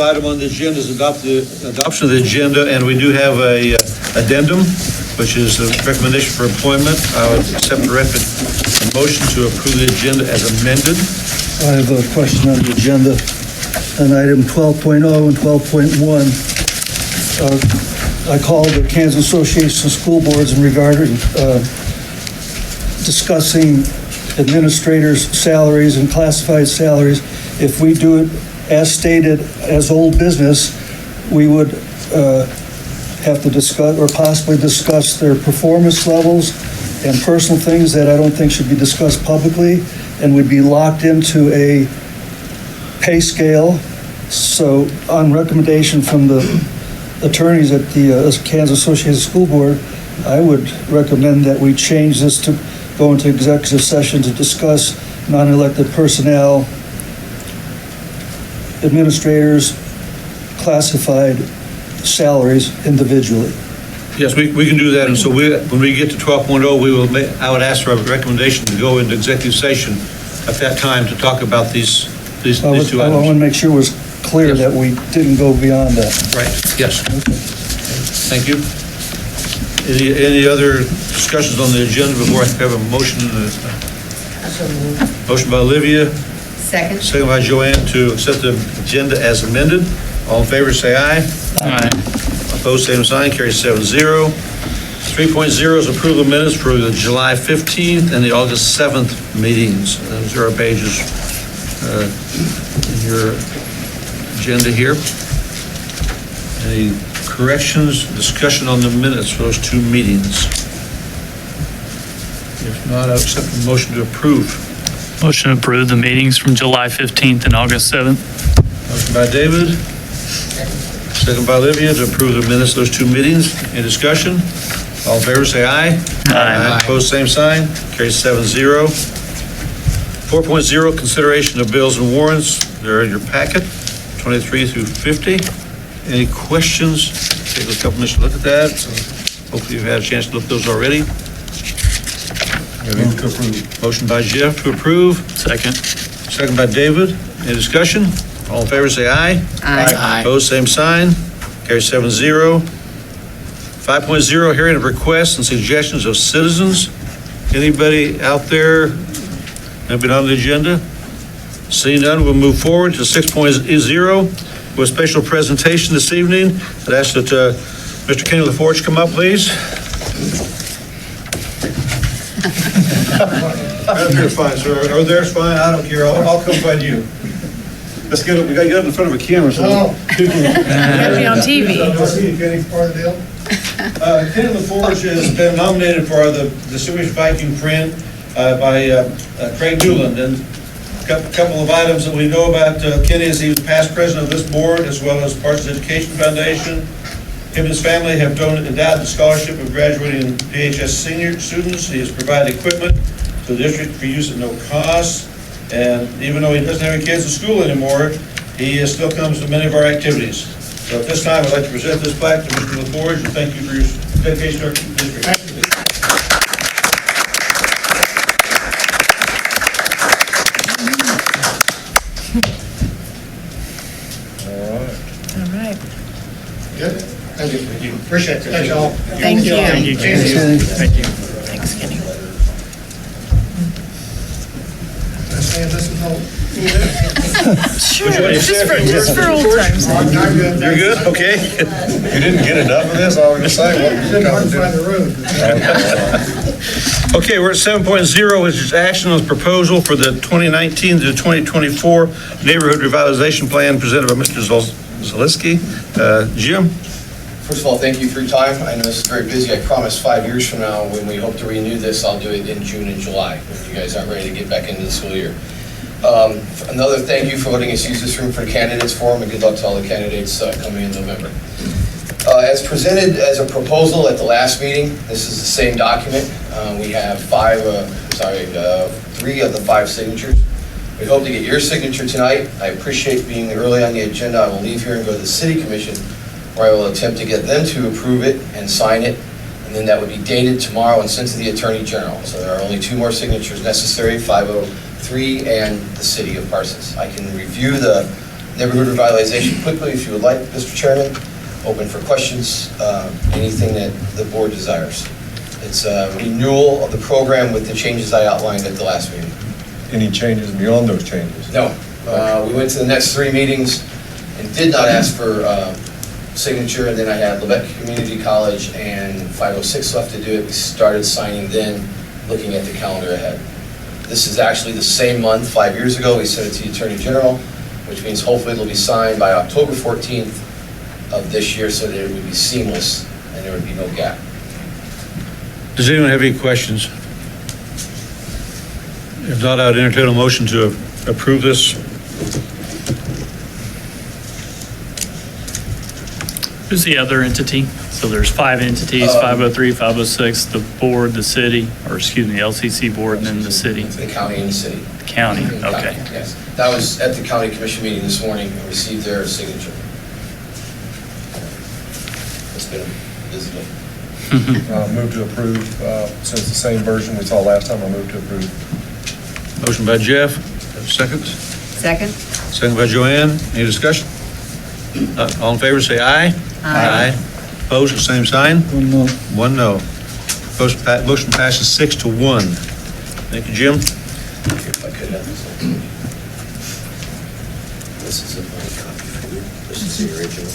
Item on the agenda is adoption of the agenda, and we do have a addendum, which is a recommendation for employment. I would accept a motion to approve the agenda as amended. I have a question on the agenda on item 12.0 and 12.1. I called the Kansas Association of School Boards in regard to discussing administrators' salaries and classified salaries. If we do it as stated as old business, we would have to discuss or possibly discuss their performance levels and personal things that I don't think should be discussed publicly, and we'd be locked into a pay scale. So on recommendation from the attorneys at the Kansas Association of School Board, I would recommend that we change this to go into executive session to discuss non-elected personnel, administrators, classified salaries individually. Yes, we can do that, and so when we get to 12.0, I would ask for a recommendation to go into executive session at that time to talk about these two items. I want to make sure it was clear that we didn't go beyond that. Right, yes. Okay. Thank you. Any other discussions on the agenda before I have a motion? Motion by Olivia. Second. Second by Joanne to accept the agenda as amended. All in favor, say aye. Aye. Opposed, same sign. Carries 7-0. 3.0 is approval of minutes for the July 15th and the August 7th meetings. Those are our pages in your agenda here. Any corrections, discussion on the minutes for those two meetings? If not, I'll accept the motion to approve. Motion to approve the meetings from July 15th and August 7th. Motion by David. Second by Olivia to approve the minutes of those two meetings. Any discussion? All in favor, say aye. Aye. Opposed, same sign. Carries 7-0. 4.0, consideration of bills and warrants. They're in your packet, 23 through 50. Any questions? Take a couple minutes to look at that. Hopefully you've had a chance to look at those already. Motion by Jeff to approve. Second. Second by David. Any discussion? All in favor, say aye. Aye. Opposed, same sign. Carries 7-0. 5.0, hearing of requests and suggestions of citizens. Anybody out there have been on the agenda? Seeing none, we'll move forward to 6.0 with a special presentation this evening. I'd ask that Mr. Kenny LaForge come up, please. You're fine, sir. Over there's fine. I don't care. I'll come find you. Let's get it. We got to get it in front of a camera so people Gotta be on TV. Kenny LaForge has been nominated for the Distinguished Viking print by Craig Newland. And a couple of items that we know about Kenny is he was past president of this board as well as Parsons Education Foundation. Him and his family have endowed the scholarship of graduating PHS senior students. He has provided equipment to the district for use at no cost. And even though he doesn't have any kids in school anymore, he still comes to many of our activities. So at this time, I'd like to present this plaque to Mr. LaForge and thank you for your dedication to our district. Thank you. All right. Good. Thank you. Appreciate it. Thanks, all. Thank you. Thank you, Kenny. Thank you. Thanks, Kenny. Sure, just for old times. You're good? Okay. You didn't get enough of this? I was just saying, what you didn't find the room. Okay, we're at 7.0, which is action on the proposal for the 2019 to 2024 Neighborhood Revitalization Plan presented by Mr. Zaleski. Jim? First of all, thank you for your time. I know this is very busy. I promise 5 years from now, when we hope to renew this, I'll do it in June and July, if you guys aren't ready to get back into the school year. Another thank you for letting us use this room for the candidates forum, and good luck to all the candidates coming in November. As presented as a proposal at the last meeting, this is the same document. We have 3 of the 5 signatures. We hope to get your signature tonight. I appreciate being early on the agenda. I will leave here and go to the City Commission, where I will attempt to get them to approve it and sign it, and then that would be dated tomorrow and sent to the Attorney General. So there are only 2 more signatures necessary, 503 and the City of Parsons. I can review the neighborhood revitalization quickly, if you would like, Mr. Chairman. Open for questions, anything that the board desires. It's a renewal of the program with the changes I outlined at the last meeting. Any changes beyond those changes? No, we went to the next 3 meetings and did not ask for signature, and then I had Lebec Community College and 506 left to do it. We started signing then, looking at the calendar ahead. This is actually the same month, 5 years ago, we sent it to the Attorney General, which means hopefully it'll be signed by October 14th of this year, so that it would be seamless and there would be no gap. Does anyone have any questions? If not, I would entertain a motion to approve this. Who's the other entity? So there's 5 entities, 503, 506, the board, the city, or excuse me, the LCC board, and then the city, The county and the city. the county, okay. Yes, that was at the county commission meeting this morning and received their signature. It's been a busy day. Move to approve, since the same version we saw last time, I move to approve. Motion by Jeff, second. Second? Second by Joanne. Any discussion? All in favor, say aye. Aye. Opposed, the same sign. 1 no. 1 no. Motion passes 6-1. Thank you, Jim. If I could have this. This is a blank copy for you. This is the original.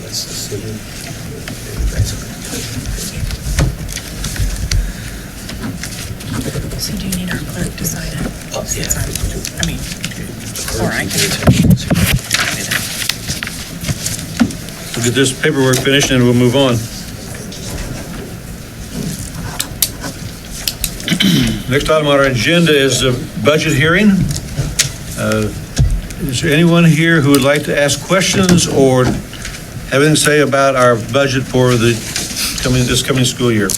That's the city. So do you need our clerk to sign it? Oh, yeah. I mean, or I can. We'll get this paperwork finished and we'll move on. Next item on our agenda is the budget hearing. Is there anyone here who would like to ask questions or have anything to say about our budget for this coming school year?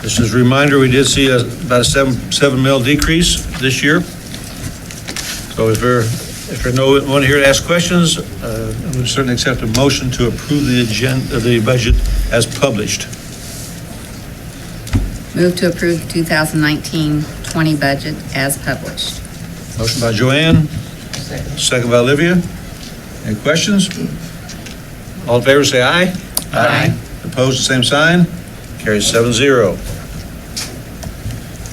Just as a reminder, we did see about a 7 mil decrease this year. So if there's no one here to ask questions, I would certainly accept a motion to approve the budget as published. Move to approve the 2019-20 budget as published. Motion by Joanne, second by Olivia. Any questions? All in favor, say aye. Aye. Opposed, the same sign. Carries 7-0.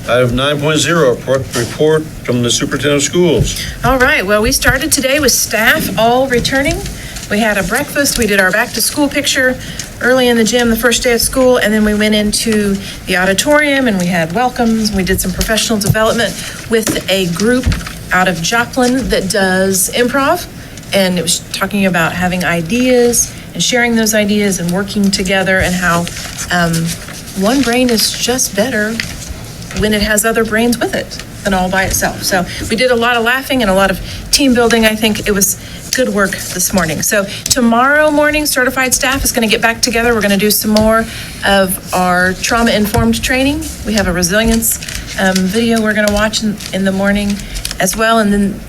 Item 9.0, report from the superintendent of schools. All right, well, we started today with staff all returning. We had a breakfast, we did our back-to-school picture early in the gym, the first day of school, and then we went into the auditorium and we had welcomes. We did some professional development with a group out of Joplin that does improv, and it was talking about having ideas and sharing those ideas and working together, and how one brain is just better when it has other brains with it than all by itself. So we did a lot of laughing and a lot of team building. I think it was good work this morning. So tomorrow morning, certified staff is going to get back together. We're going to do some more of our trauma-informed training. We have a resilience video we're going to watch in the morning as well. And then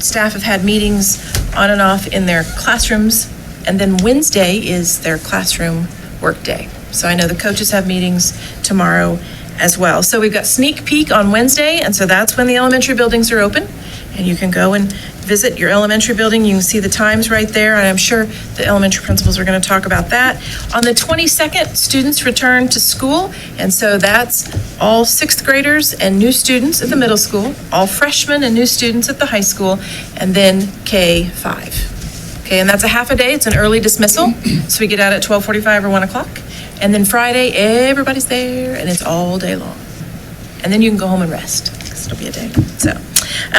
staff have had meetings on and off in their classrooms. And then Wednesday is their classroom work day. So I know the coaches have meetings tomorrow as well. So we've got sneak peek on Wednesday, and so that's when the elementary buildings are open, and you can go and visit your elementary building. You can see the times right there, and I'm sure the elementary principals are going to talk about that. On the 22nd, students return to school, and so that's all 6th graders and new students at the middle school, all freshmen and new students at the high school, and then K-5. Okay, and that's a half a day. It's an early dismissal, so we get out at 12:45 or 1 o'clock. And then Friday, everybody's there, and it's all day long. And then you can go home and rest, because it'll be a day. So,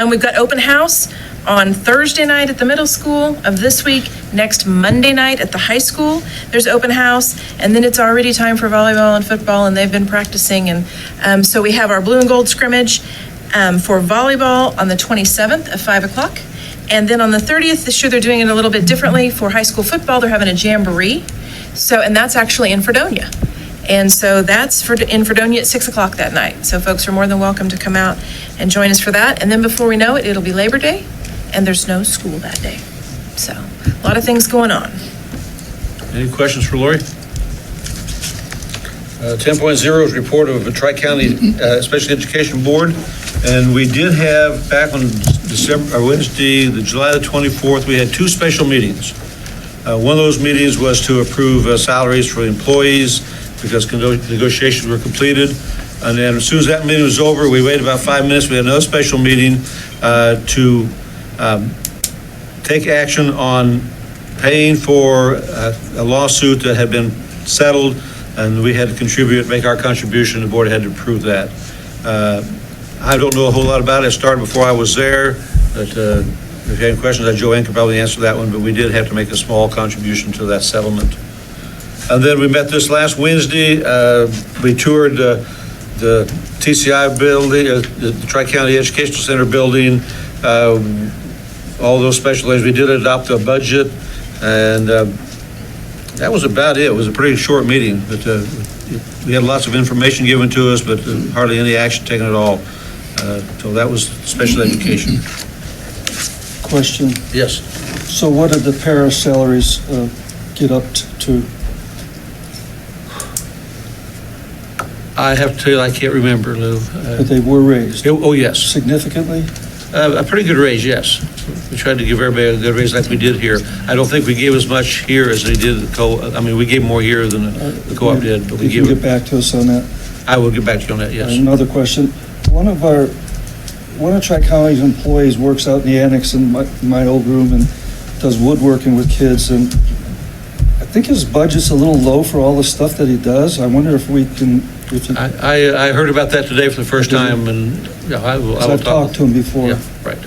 we've got open house on Thursday night at the middle school of this week. Next Monday night at the high school, there's open house. And then it's already time for volleyball and football, and they've been practicing. And so we have our blue and gold scrimmage for volleyball on the 27th at 5 o'clock. And then on the 30th, this year they're doing it a little bit differently. For high school football, they're having a jamboree. So, and that's actually in Fredonia. And so that's in Fredonia at 6 o'clock that night. So folks are more than welcome to come out and join us for that. And then before we know it, it'll be Labor Day, and there's no school that day. So a lot of things going on. Any questions for Lori? 10.0 is report of the Tri-County Special Education Board. And we did have, back on Wednesday, July the 24th, we had two special meetings. One of those meetings was to approve salaries for employees because negotiations were completed. And then as soon as that meeting was over, we waited about 5 minutes. We had another special meeting to take action on paying for a lawsuit that had been settled, and we had to contribute, make our contribution. The board had to approve that. I don't know a whole lot about it. It started before I was there, but if you have any questions, Joanne could probably answer that one, but we did have to make a small contribution to that settlement. And then we met this last Wednesday. We toured the TCI building, the Tri-County Educational Center building, all those special things. We did adopt a budget, and that was about it. It was a pretty short meeting, but we had lots of information given to us, but hardly any action taken at all. So that was special education. Question. Yes. So what did the para salaries get up to? I have to tell you, I can't remember, Lou. But they were raised Oh, yes. significantly? A pretty good raise, yes. We tried to give everybody a good raise like we did here. I don't think we gave as much here as they did the co-op. I mean, we gave more here than the co-op did, but we You gave can get back to us on that. I will get back to you on that, yes. Another question. One of Tri-County's employees works out in the annex in my old room and does woodworking with kids, and I think his budget's a little low for all the stuff that he does. I wonder if we can, I heard about that today for the first time, and yeah, I will I've talked to him before. Yeah, right.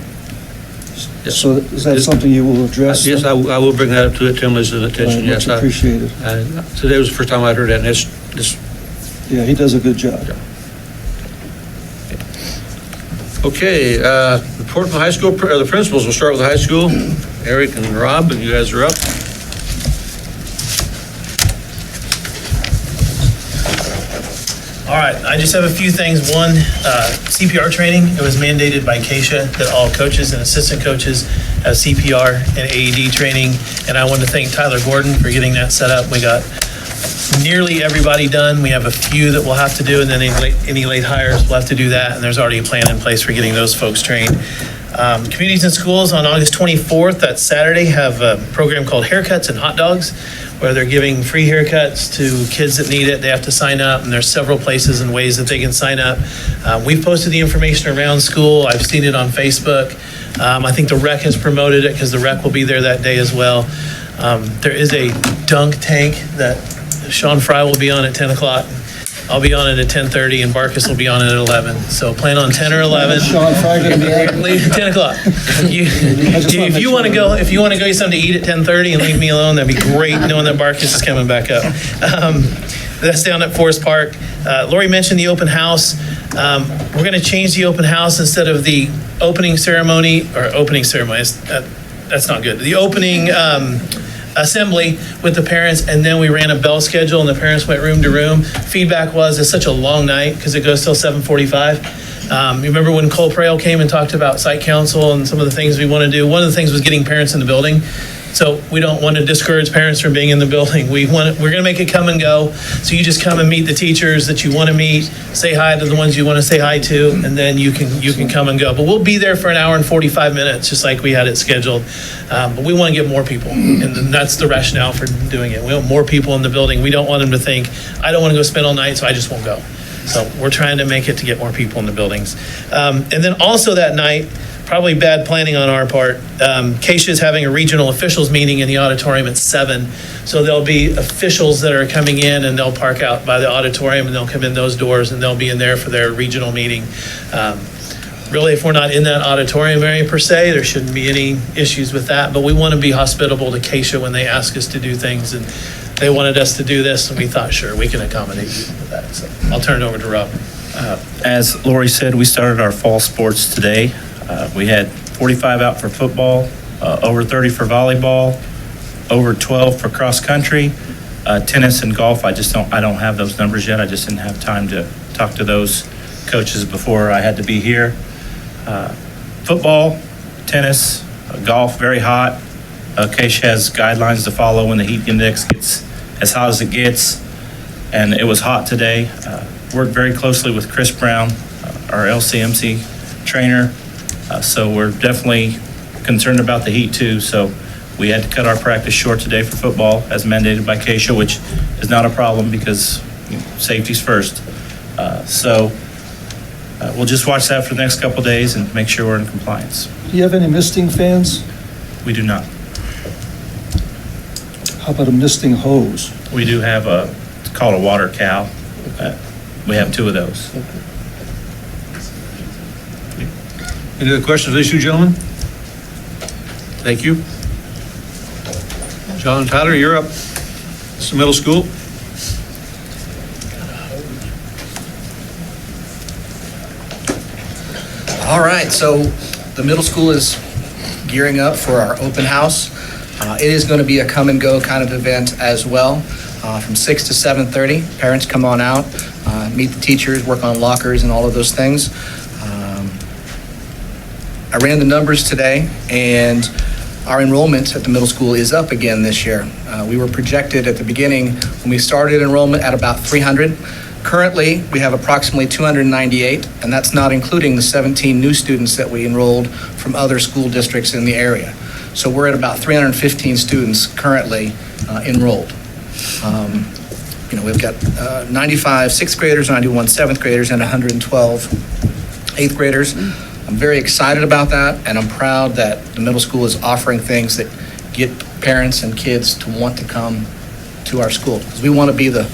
Yes. So is that something you will address? Yes, I will bring that up to Tim's attention, yes. Much appreciated. Today was the first time I'd heard that, and it's Yeah, he does a good job. okay. Report from high school, the principals. We'll start with the high school. Eric and Rob, you guys are up. All right, I just have a few things. One, CPR training. It was mandated by Keisha that all coaches and assistant coaches have CPR and AED training. And I want to thank Tyler Gordon for getting that set up. We got nearly everybody done. We have a few that we'll have to do, and then any late hires, we'll have to do that. And there's already a plan in place for getting those folks trained. Communities and schools on August 24th, that's Saturday, have a program called Haircuts and Hot Dogs, where they're giving free haircuts to kids that need it. They have to sign up, and there's several places and ways that they can sign up. We've posted the information around school. I've seen it on Facebook. I think the rec has promoted it because the rec will be there that day as well. There is a dunk tank that Sean Fry will be on at 10 o'clock. I'll be on it at 10:30, and Barkus will be on it at 11. So plan on 10 or 11. Sean Fry gonna be there? 10 o'clock. If you want to go get something to eat at 10:30 and leave me alone, that'd be great, knowing that Barkus is coming back up. That's down at Forest Park. Lori mentioned the open house. We're going to change the open house instead of the opening ceremony. That's not good. The opening assembly with the parents, and then we ran a bell schedule, and the parents went room to room. Feedback was it's such a long night because it goes till 7:45. You remember when Cole Prail came and talked about site council and some of the things we want to do? One of the things was getting parents in the building. So we don't want to discourage parents from being in the building. We're going to make it come and go. So you just come and meet the teachers that you want to meet, say hi to the ones you want to say hi to, and then you can come and go. But we'll be there for an hour and 45 minutes, just like we had it scheduled. But we want to get more people, and that's the rationale for doing it. We want more people in the building. We don't want them to think, I don't want to go spend all night, so I just won't go. So we're trying to make it to get more people in the buildings. And then also that night, probably bad planning on our part, Keisha is having a regional officials meeting in the auditorium at 7. So there'll be officials that are coming in, and they'll park out by the auditorium, and they'll come in those doors, and they'll be in there for their regional meeting. Really, if we're not in that auditorium area per se, there shouldn't be any issues with that. But we want to be hospitable to Keisha when they ask us to do things, and they wanted us to do this, and we thought, sure, we can accommodate you with that. So I'll turn it over to Rob. As Lori said, we started our fall sports today. We had 45 out for football, over 30 for volleyball, over 12 for cross country, tennis and golf. I don't have those numbers yet. I just didn't have time to talk to those coaches before I had to be here. Football, tennis, golf, very hot. Keisha has guidelines to follow when the heat index gets as hot as it gets, and it was hot today. Worked very closely with Chris Brown, our LCMC trainer. So we're definitely concerned about the heat too. So we had to cut our practice short today for football as mandated by KSHA, which is not a problem because safety's first. We'll just watch that for the next couple of days and make sure we're in compliance. Do you have any misting fans? We do not. How about a misting hose? We do have it's called a water cow. We have 2 of those. Any other questions of these two gentlemen? Thank you. John Tyler, you're up. It's the middle school. All right, so the middle school is gearing up for our open house. It is going to be a come and go kind of event as well, from 6 to 7:30. Parents come on out, meet the teachers, work on lockers and all of those things. I ran the numbers today, and our enrollment at the middle school is up again this year. We were projected at the beginning when we started enrollment at about 300. Currently, we have approximately 298, and that's not including the 17 new students that we enrolled from other school districts in the area. So we're at about 315 students currently enrolled. We've got 95 sixth graders, 91 seventh graders, and 112 eighth graders. I'm very excited about that, and I'm proud that the middle school is offering things that get parents and kids to want to come to our school. Because we want to be the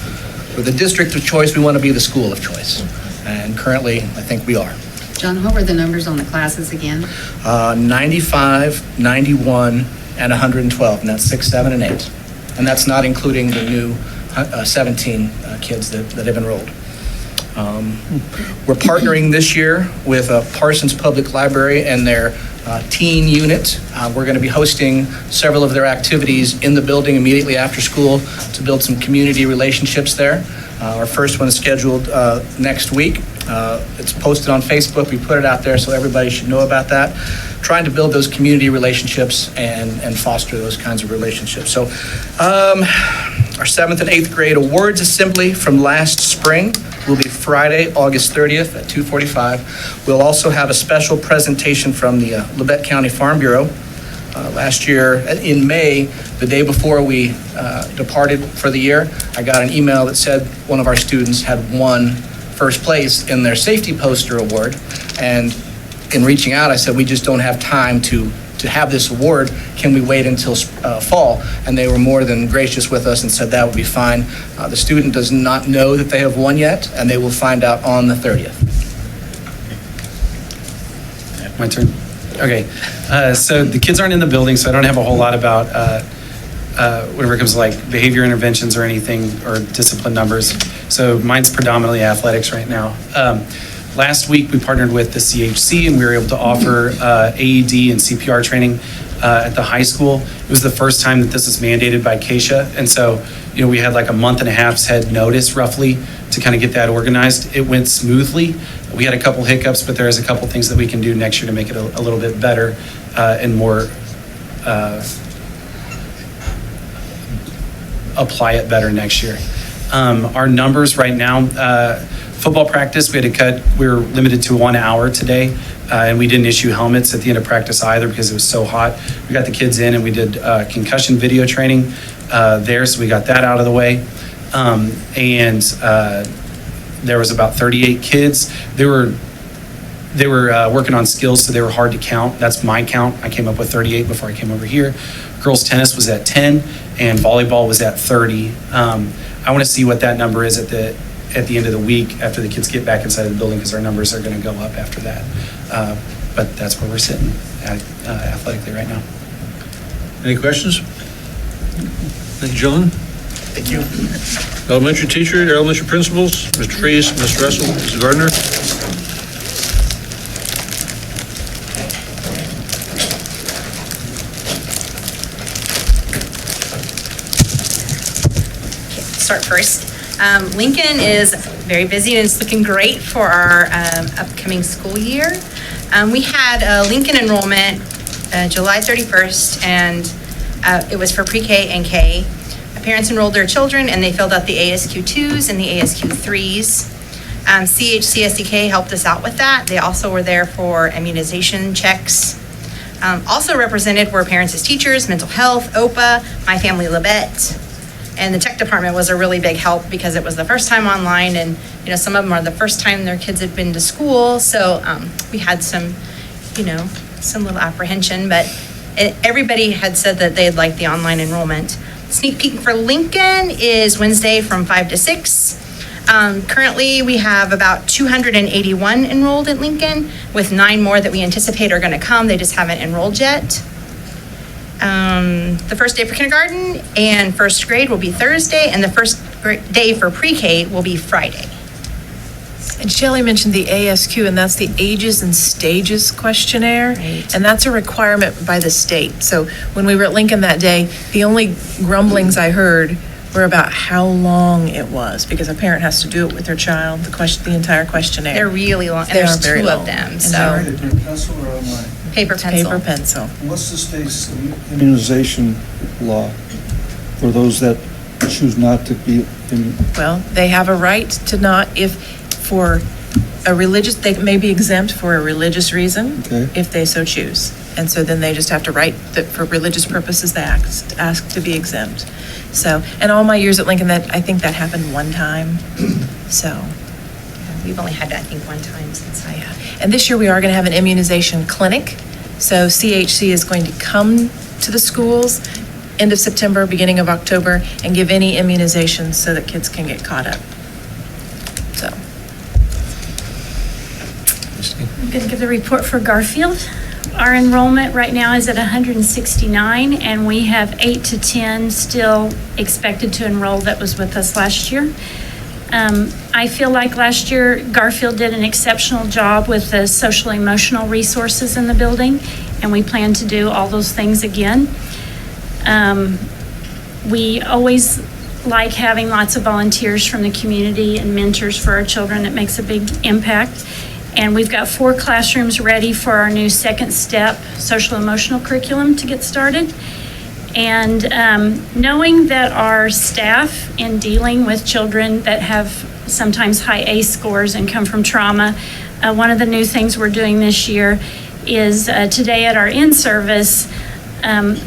district of choice, we want to be the school of choice. And currently, I think we are. John, what were the numbers on the classes again? 95, 91, and 112, and that's 6, 7, and 8. And that's not including the new 17 kids that have enrolled. We're partnering this year with Parsons Public Library and their teen unit. We're going to be hosting several of their activities in the building immediately after school to build some community relationships there. Our first one is scheduled next week. It's posted on Facebook. We put it out there so everybody should know about that. Trying to build those community relationships and foster those kinds of relationships. So our 7th and 8th grade awards assembly from last spring will be Friday, August 30th at 2:45. We'll also have a special presentation from the Labette County Farm Bureau. Last year in May, the day before we departed for the year, I got an email that said one of our students had won first place in their safety poster award. And in reaching out, I said, we just don't have time to have this award. Can we wait until fall? And they were more than gracious with us and said that would be fine. The student does not know that they have won yet, and they will find out on the 30th. My turn. Okay, so the kids aren't in the building, so I don't have a whole lot about whenever it comes to like behavior interventions or anything or discipline numbers. So mine's predominantly athletics right now. Last week we partnered with the CHC and we were able to offer AED and CPR training at the high school. It was the first time that this is mandated by KSHA, and so we had like a month and a half's head notice roughly to kind of get that organized. It went smoothly. We had a couple hiccups, but there's a couple things that we can do next year to make it a little bit better and more apply it better next year. Our numbers right now, football practice, we had to cut, we were limited to 1 hour today, and we didn't issue helmets at the end of practice either because it was so hot. We got the kids in and we did concussion video training there, so we got that out of the way. There was about 38 kids. They were working on skills, so they were hard to count. That's my count. I came up with 38 before I came over here. Girls tennis was at 10 and volleyball was at 30. I want to see what that number is at the end of the week after the kids get back inside the building because our numbers are going to go up after that. But that's where we're sitting at, athletically right now. Any questions? Thank you, John. Thank you. Elementary teacher, elementary principals, Mr. Freeze, Mr. Russell, Mrs. Gardner. Start first. Lincoln is very busy and it's looking great for our upcoming school year. We had Lincoln enrollment July 31st, and it was for pre-K and K. Parents enrolled their children and they filled out the ASQ2s and the ASQ3s. CHCSDK helped us out with that. They also were there for immunization checks. Also represented were parents as teachers, mental health, OPA, My Family Labette. And the tech department was a really big help because it was the first time online, and some of them are the first time their kids had been to school. So we had some little apprehension, but everybody had said that they'd like the online enrollment. Sneak peek for Lincoln is Wednesday from 5 to 6. Currently, we have about 281 enrolled at Lincoln, with 9 more that we anticipate are going to come. They just haven't enrolled yet. The first day for kindergarten and first grade will be Thursday, and the first day for pre-K will be Friday. And Shelley mentioned the ASQ, and that's the Ages and Stages questionnaire. Right. And that's a requirement by the state. So when we were at Lincoln that day, the only grumblings I heard were about how long it was, because a parent has to do it with their child, the entire questionnaire. They're really long, and They there's are very 2 long. of them, And so Paper pencil or online? paper pencil. Paper pencil. What's the state's immunization law for those that choose not to be Well, they have a right to not, for a religious, they may be exempt for a religious reason, Okay. if they so choose. And so then they just have to write that for religious purposes, they ask to be exempt. So, and all my years at Lincoln, I think that happened one time, so. We've only had that, I think, one time since I And this year, we are going to have an immunization clinic. So CHC is going to come to the schools end of September, beginning of October, and give any immunizations so that kids can get caught up. So. I'm going to give the report for Garfield. Our enrollment right now is at 169, and we have 8 to 10 still expected to enroll that was with us last year. I feel like last year Garfield did an exceptional job with the social emotional resources in the building, and we plan to do all those things again. We always like having lots of volunteers from the community and mentors for our children. It makes a big impact. And we've got 4 classrooms ready for our new second step social emotional curriculum to get started. And knowing that our staff in dealing with children that have sometimes high ACE scores and come from trauma, one of the new things we're doing this year is today at our in-service,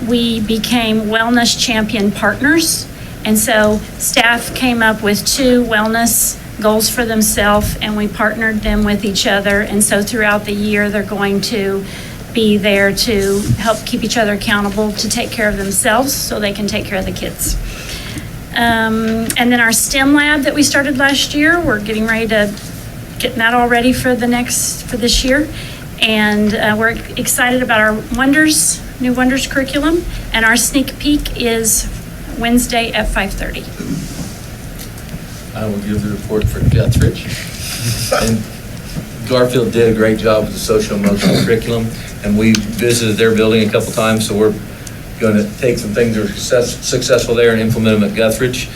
we became wellness champion partners. And so staff came up with 2 wellness goals for themselves, and we partnered them with each other. And so throughout the year, they're going to be there to help keep each other accountable to take care of themselves so they can take care of the kids. And then our STEM lab that we started last year, we're getting ready to get that all ready for this year. And we're excited about our new Wonders curriculum. And our sneak peek is Wednesday at 5:30. I will give the report for Guthridge. And Garfield did a great job with the social emotional curriculum, and we visited their building a couple times, so we're going to take some things that were successful there and implement them at Guthridge.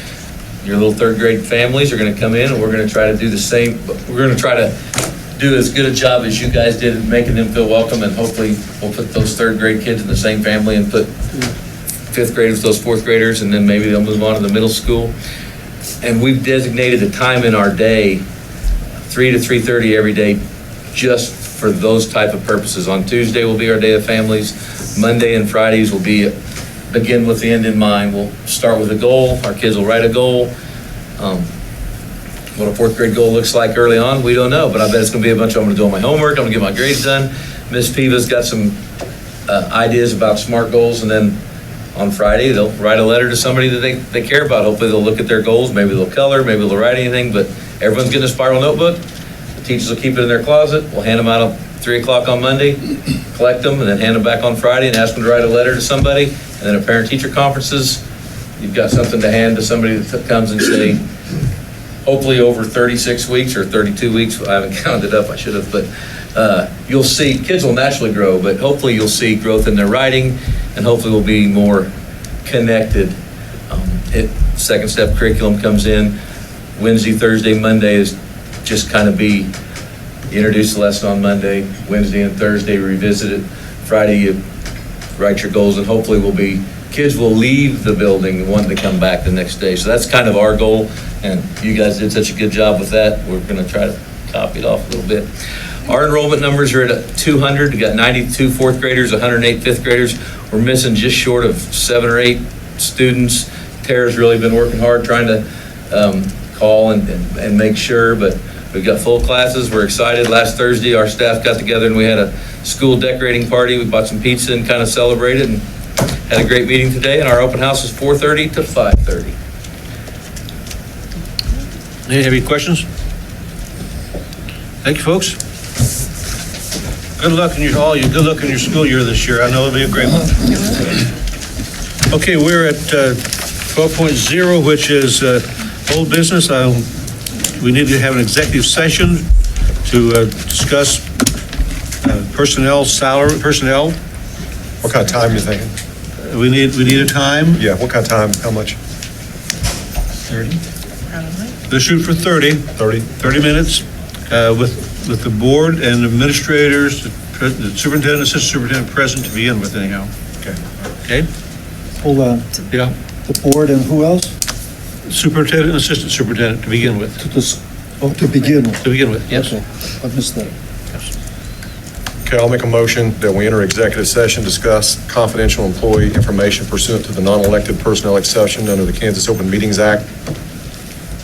Your little 3rd grade families are going to come in, and we're going to try to do the same. We're going to try to do as good a job as you guys did at making them feel welcome, and hopefully we'll put those 3rd grade kids in the same family and put 5th graders, those 4th graders, and then maybe they'll move on to the middle school. And we've designated a time in our day, 3 to 3:30 every day, just for those type of purposes. On Tuesday will be our day of families. Monday and Fridays will begin with the end in mind. We'll start with a goal. Our kids will write a goal. What a 4th grade goal looks like early on, we don't know, but I bet it's going to be a bunch of, I'm going to do all my homework, I'm going to get my grades done. Miss Piva's got some ideas about SMART goals, and then on Friday, they'll write a letter to somebody that they care about. Hopefully they'll look at their goals, maybe they'll color, maybe they'll write anything, but everyone's getting a spiral notebook. The teachers will keep it in their closet. We'll hand them out at 3 o'clock on Monday, collect them, and then hand them back on Friday and ask them to write a letter to somebody. And then at parent-teacher conferences, you've got something to hand to somebody that comes and say, hopefully over 36 weeks or 32 weeks, I haven't counted it up, I should have, but you'll see, kids will naturally grow, but hopefully you'll see growth in their writing, and hopefully we'll be more connected. Second step curriculum comes in Wednesday, Thursday, Monday is just kind of be, introduce the lesson on Monday, Wednesday and Thursday revisit it, Friday you write your goals, and hopefully kids will leave the building wanting to come back the next day. So that's kind of our goal, And you guys did such a good job with that. We're going to try to copy it off a little bit. Our enrollment numbers are at 200. We got 92 fourth graders, 108 fifth graders. We're missing just short of 7 or 8 students. Tara's really been working hard trying to call and make sure, but we've got full classes. We're excited. Last Thursday, our staff got together and we had a school decorating party. We bought some pizza and kind of celebrated and had a great meeting today. And our open house is 4:30 to 5:30. Any questions? Thank you, folks. Good luck in good luck in your school year this year. I know it'll be a great one. Okay, we're at 12.0, which is old business. We need to have an executive session to discuss personnel. What kind of time you thinking? We need a time. Yeah, what kind of time, how much? 30. Let's shoot for 30. 30 minutes with the board and administrators, the superintendent, assistant superintendent present to begin with anyhow. Okay? Hold on. Yeah. The board and who else? Superintendent and assistant superintendent to begin with. To begin with. To begin with, yes. Okay, I missed that. Okay, I'll make a motion that we enter executive session, discuss confidential employee information pursuant to the non-elected personnel exception under the Kansas Open Meetings Act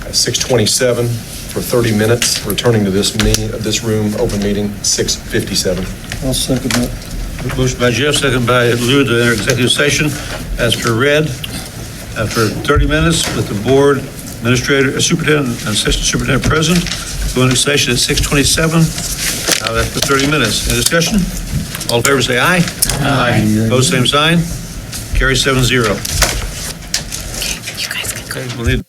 at 6:27 for 30 minutes, returning to this room, open meeting 6:57. I'll second that. Motion by Jeff, second by Lou to enter executive session as per read. After 30 minutes with the board, administrator, superintendent, and assistant superintendent present, go into session at 6:27. After 30 minutes. Any discussion? All in favor say aye. Aye. Opposed, same sign. Carry 7-0. Okay, you guys can go. Okay, we'll need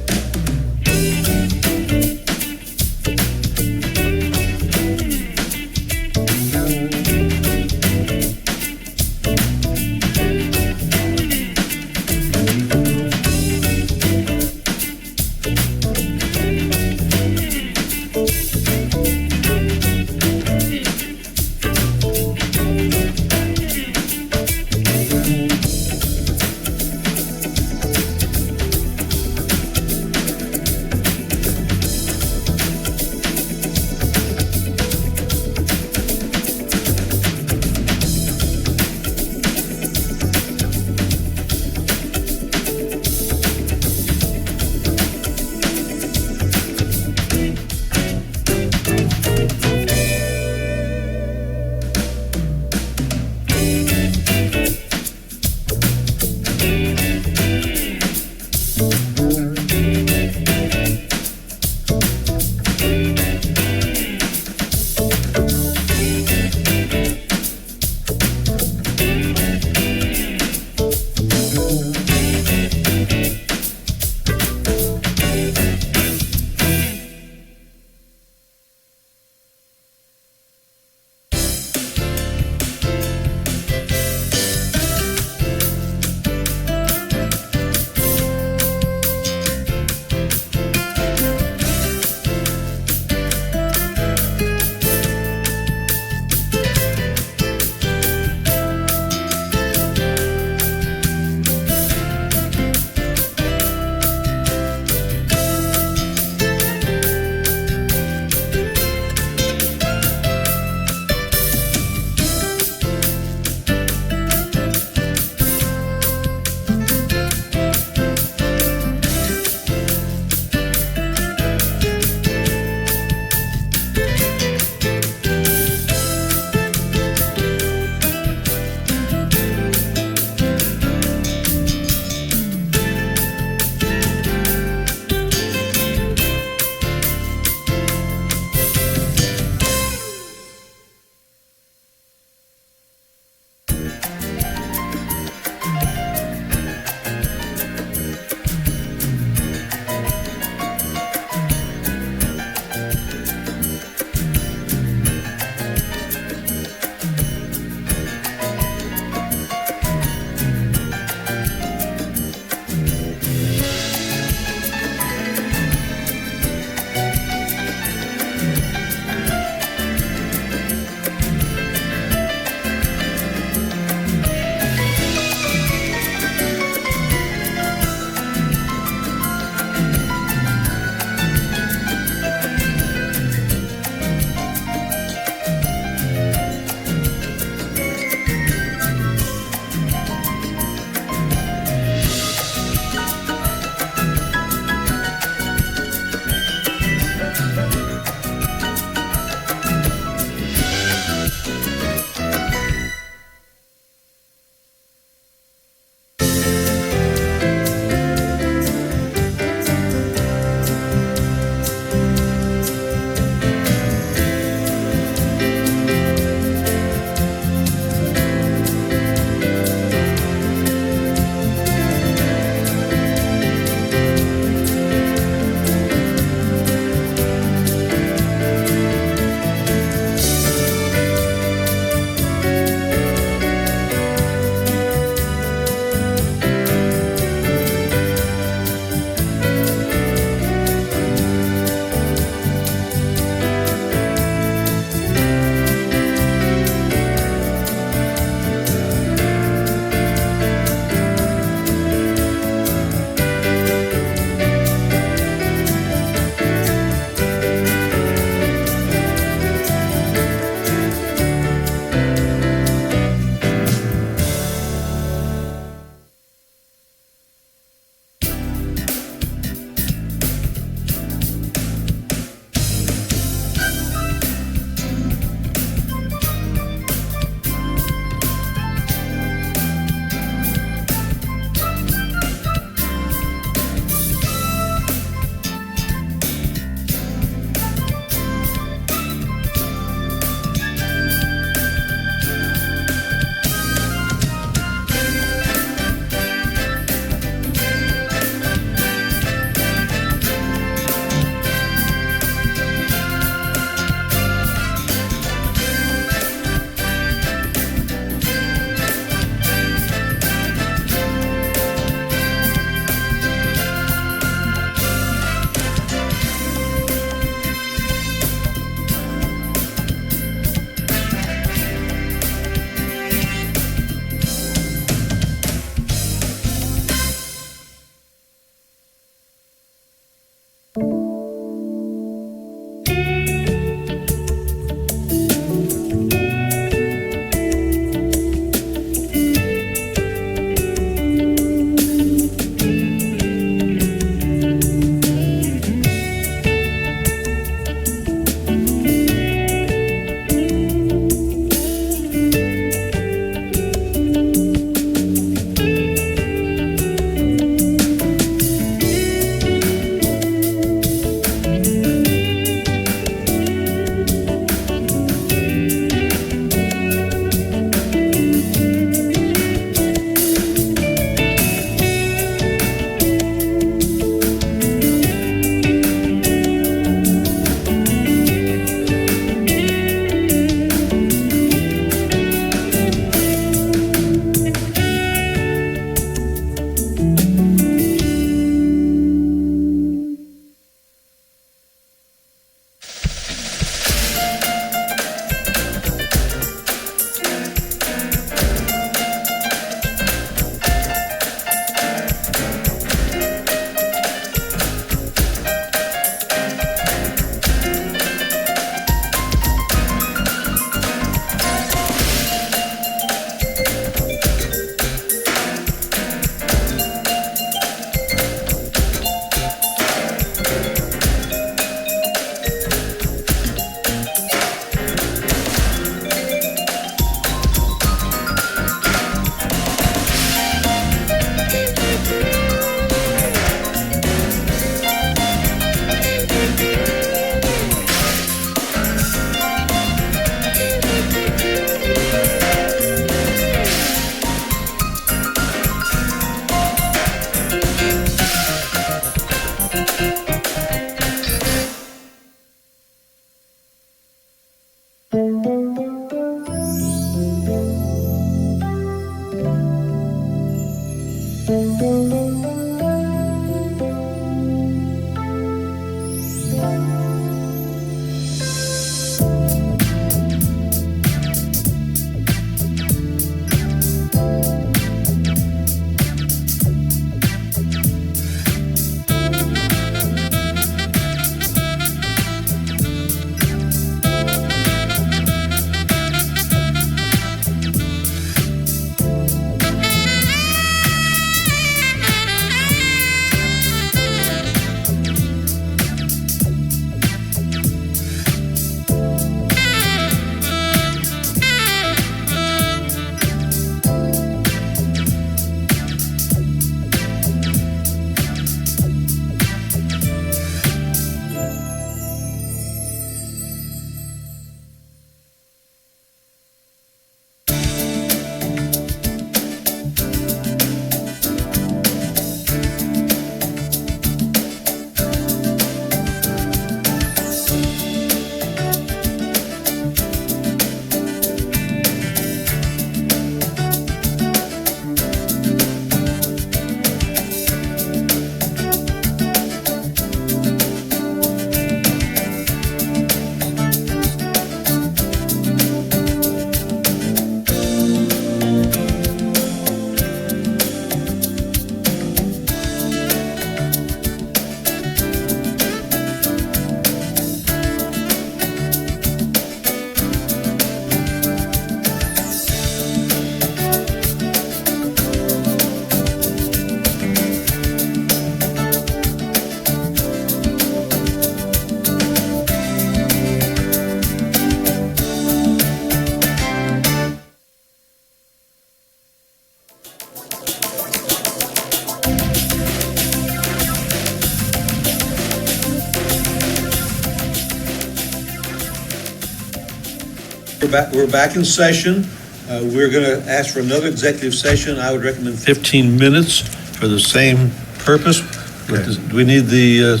We're back in session. We're going to ask for another executive session. I would recommend 15 minutes for the same purpose. Do we need the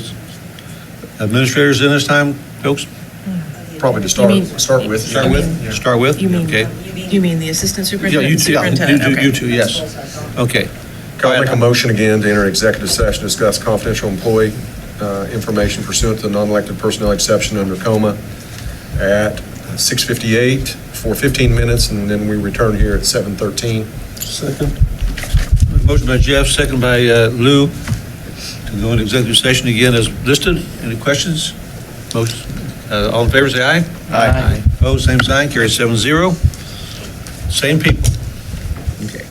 administrators in this time, folks? Probably to start with. Start with? You mean, Okay. you mean the assistant Yeah, superintendent? you two, Superintendent, you okay. two, yes. Okay. I'll make a motion again to enter executive session, to discuss confidential employee information pursuant to the non-elected personnel exception under COMA at 6:58 for 15 minutes, and then we return here at 7:13. Second. Motion by Jeff, second by Lou, to go into executive session again as listed. Any questions? Motion, all in favor, say aye. Aye. Opposed, same sign, carries 7-0. Same people. Okay.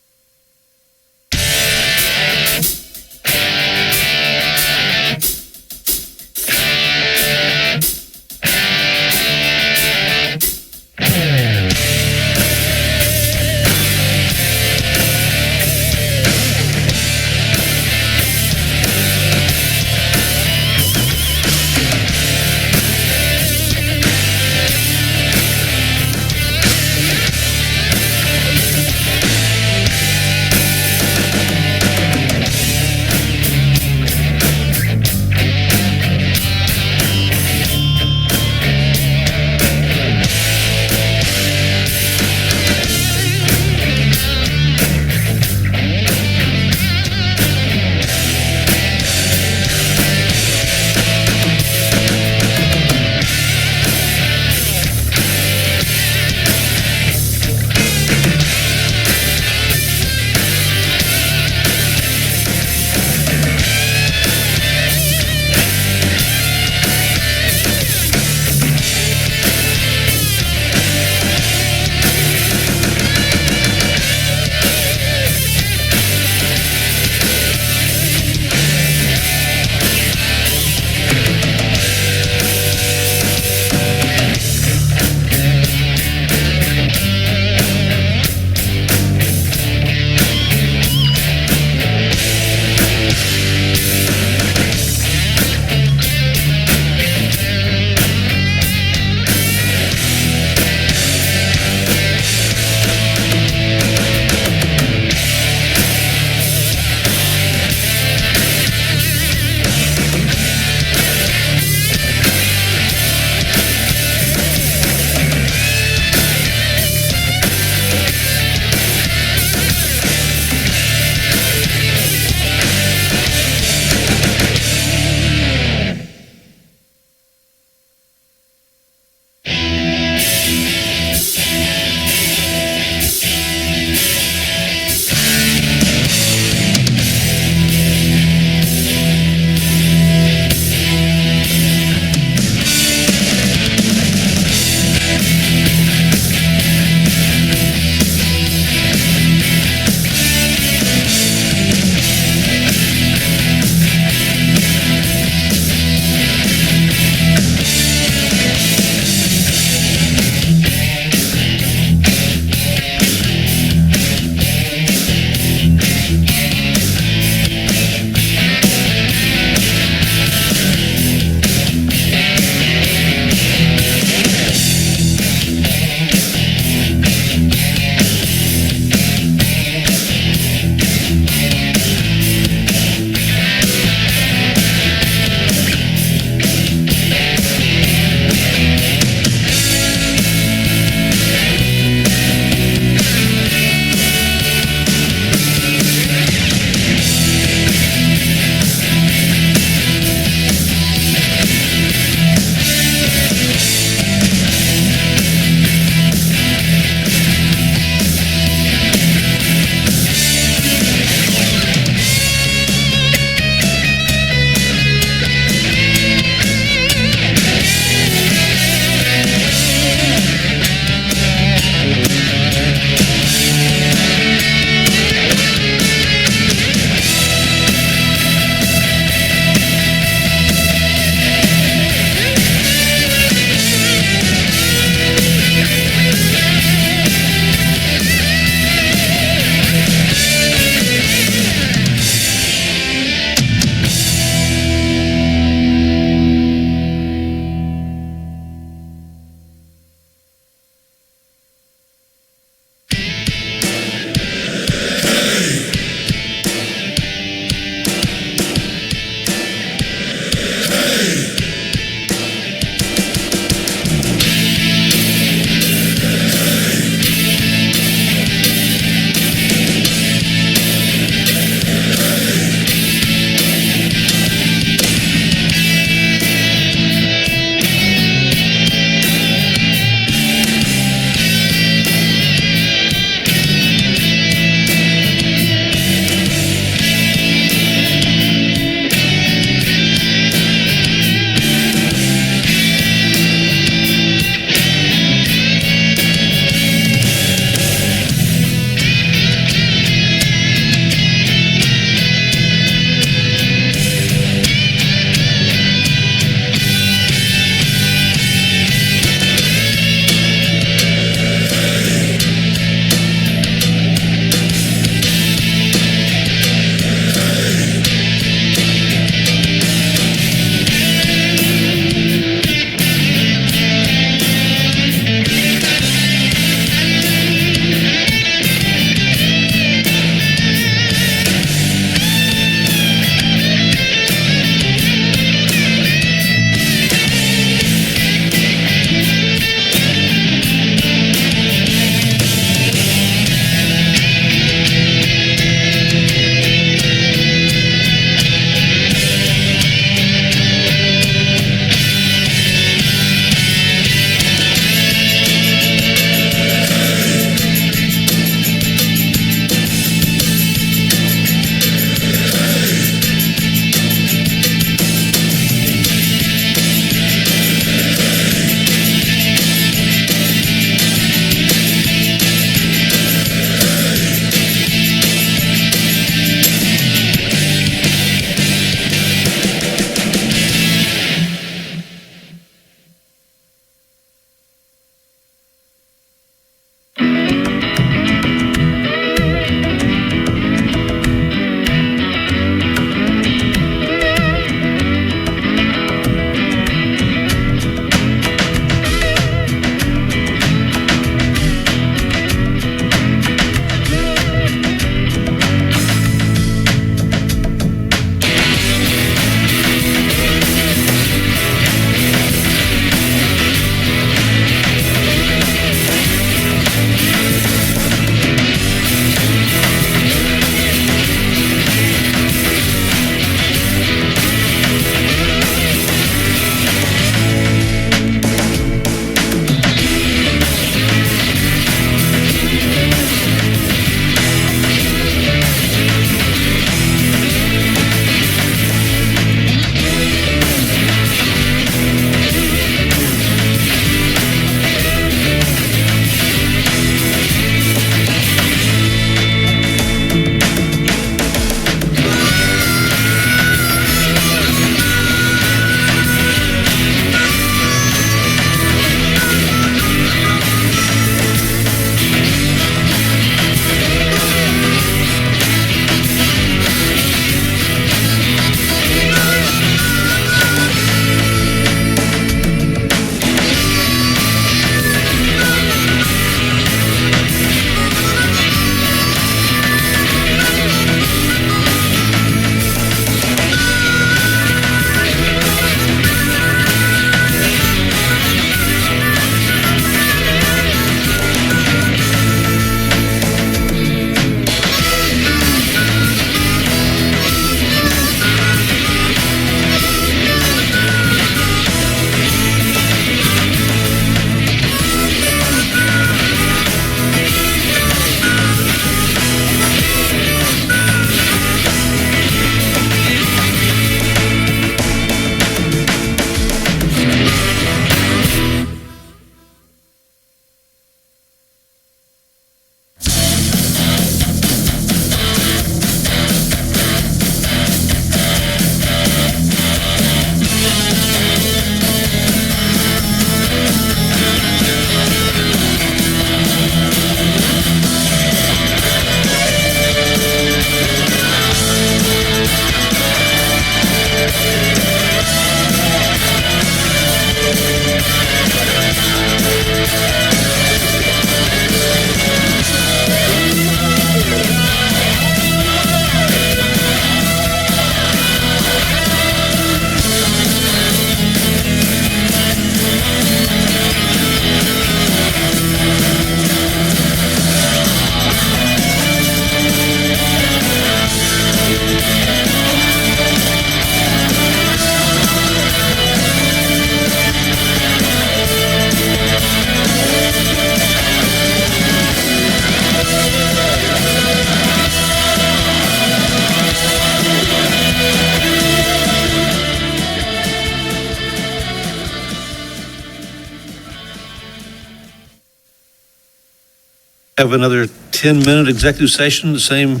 Have another 10-minute executive session, the same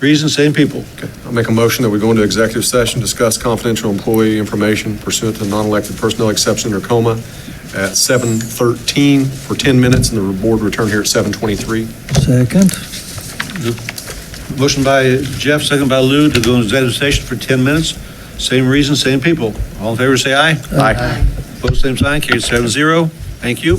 reason, same people. Okay. I'll make a motion that we go into executive session, discuss confidential employee information pursuant to the non-elected personnel exception or coma at 7:13 for 10 minutes, and the board return here at 7:23. Second. Motion by Jeff, second by Lou, to go into executive session for 10 minutes. Same reason, same people. All in favor, say aye. Aye. Opposed, same sign. Carried 7-0. Thank you.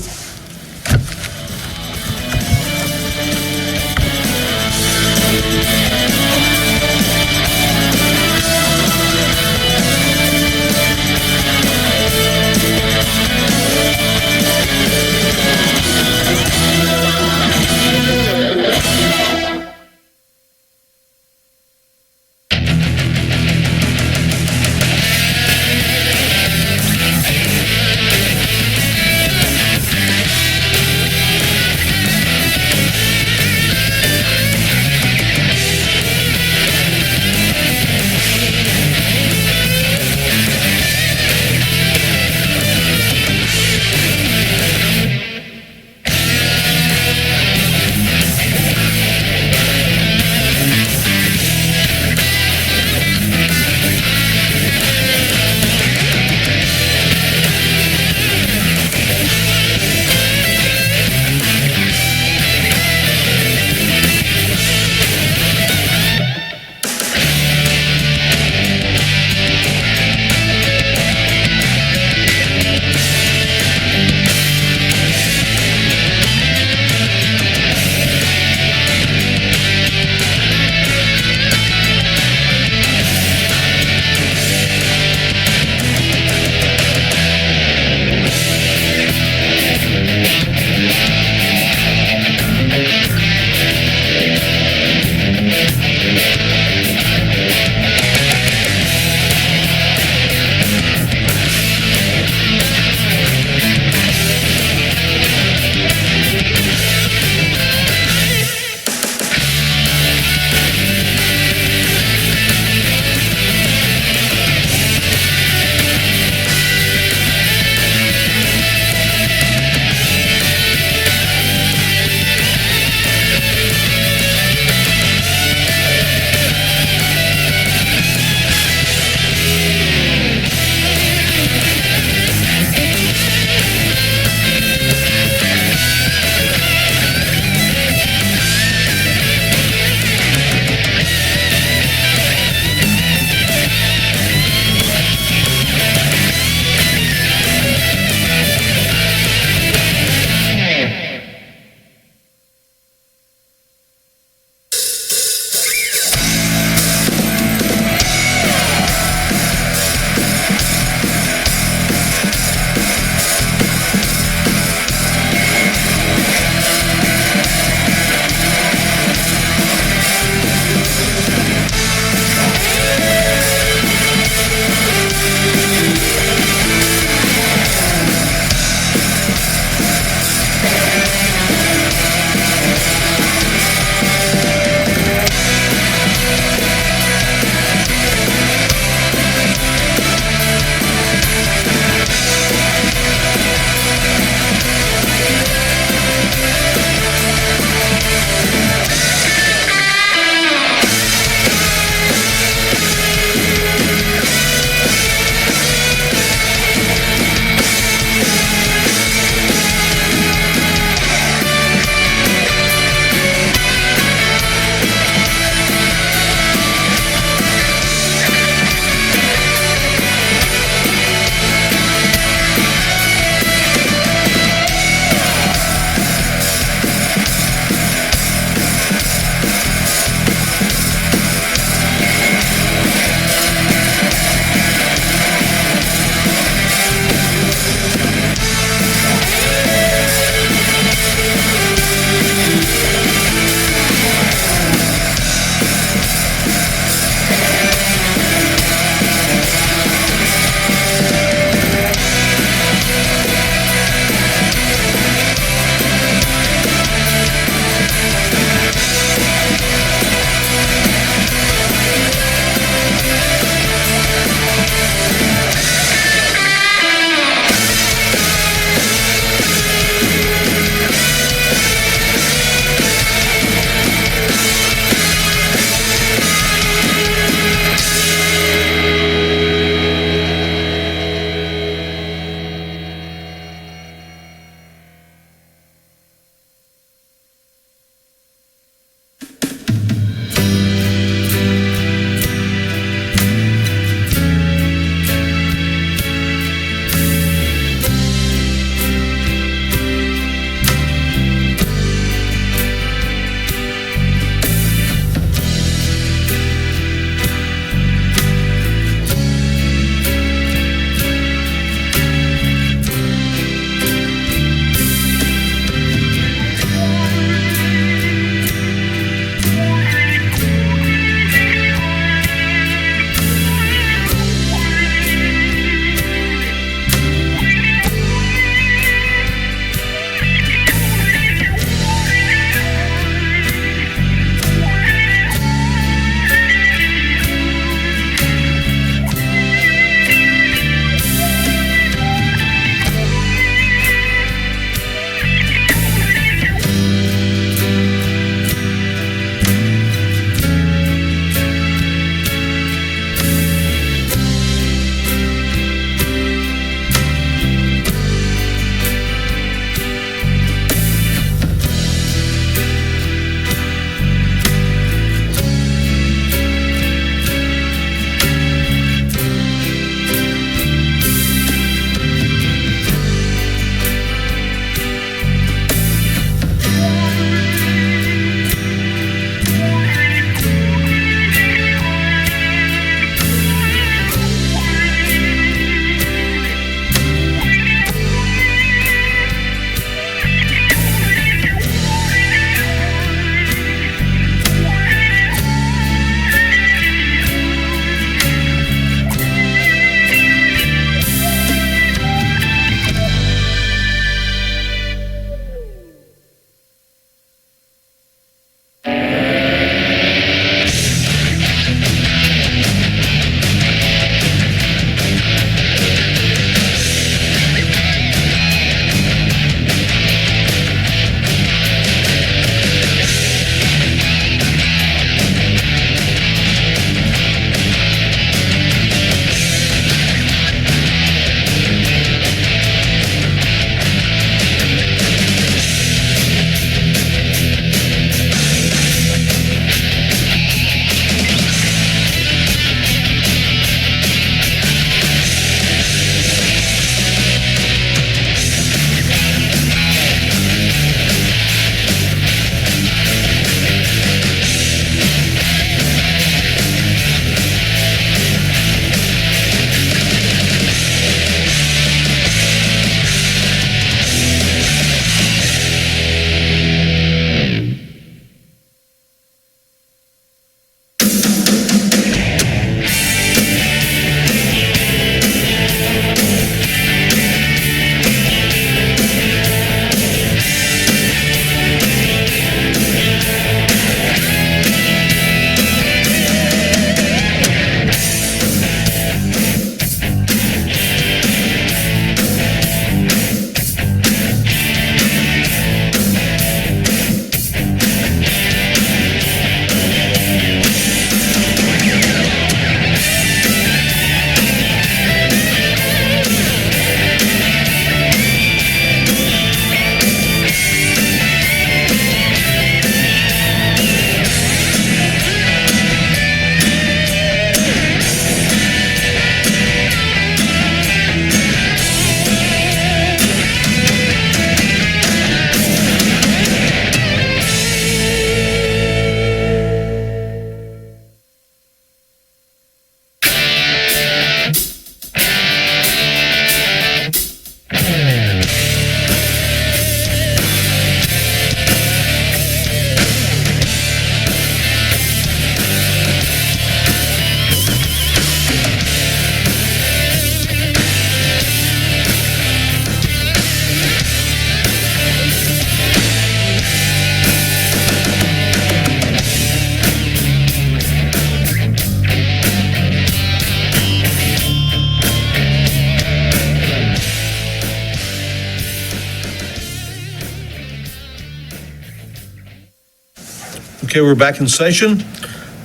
Okay, we're back in session.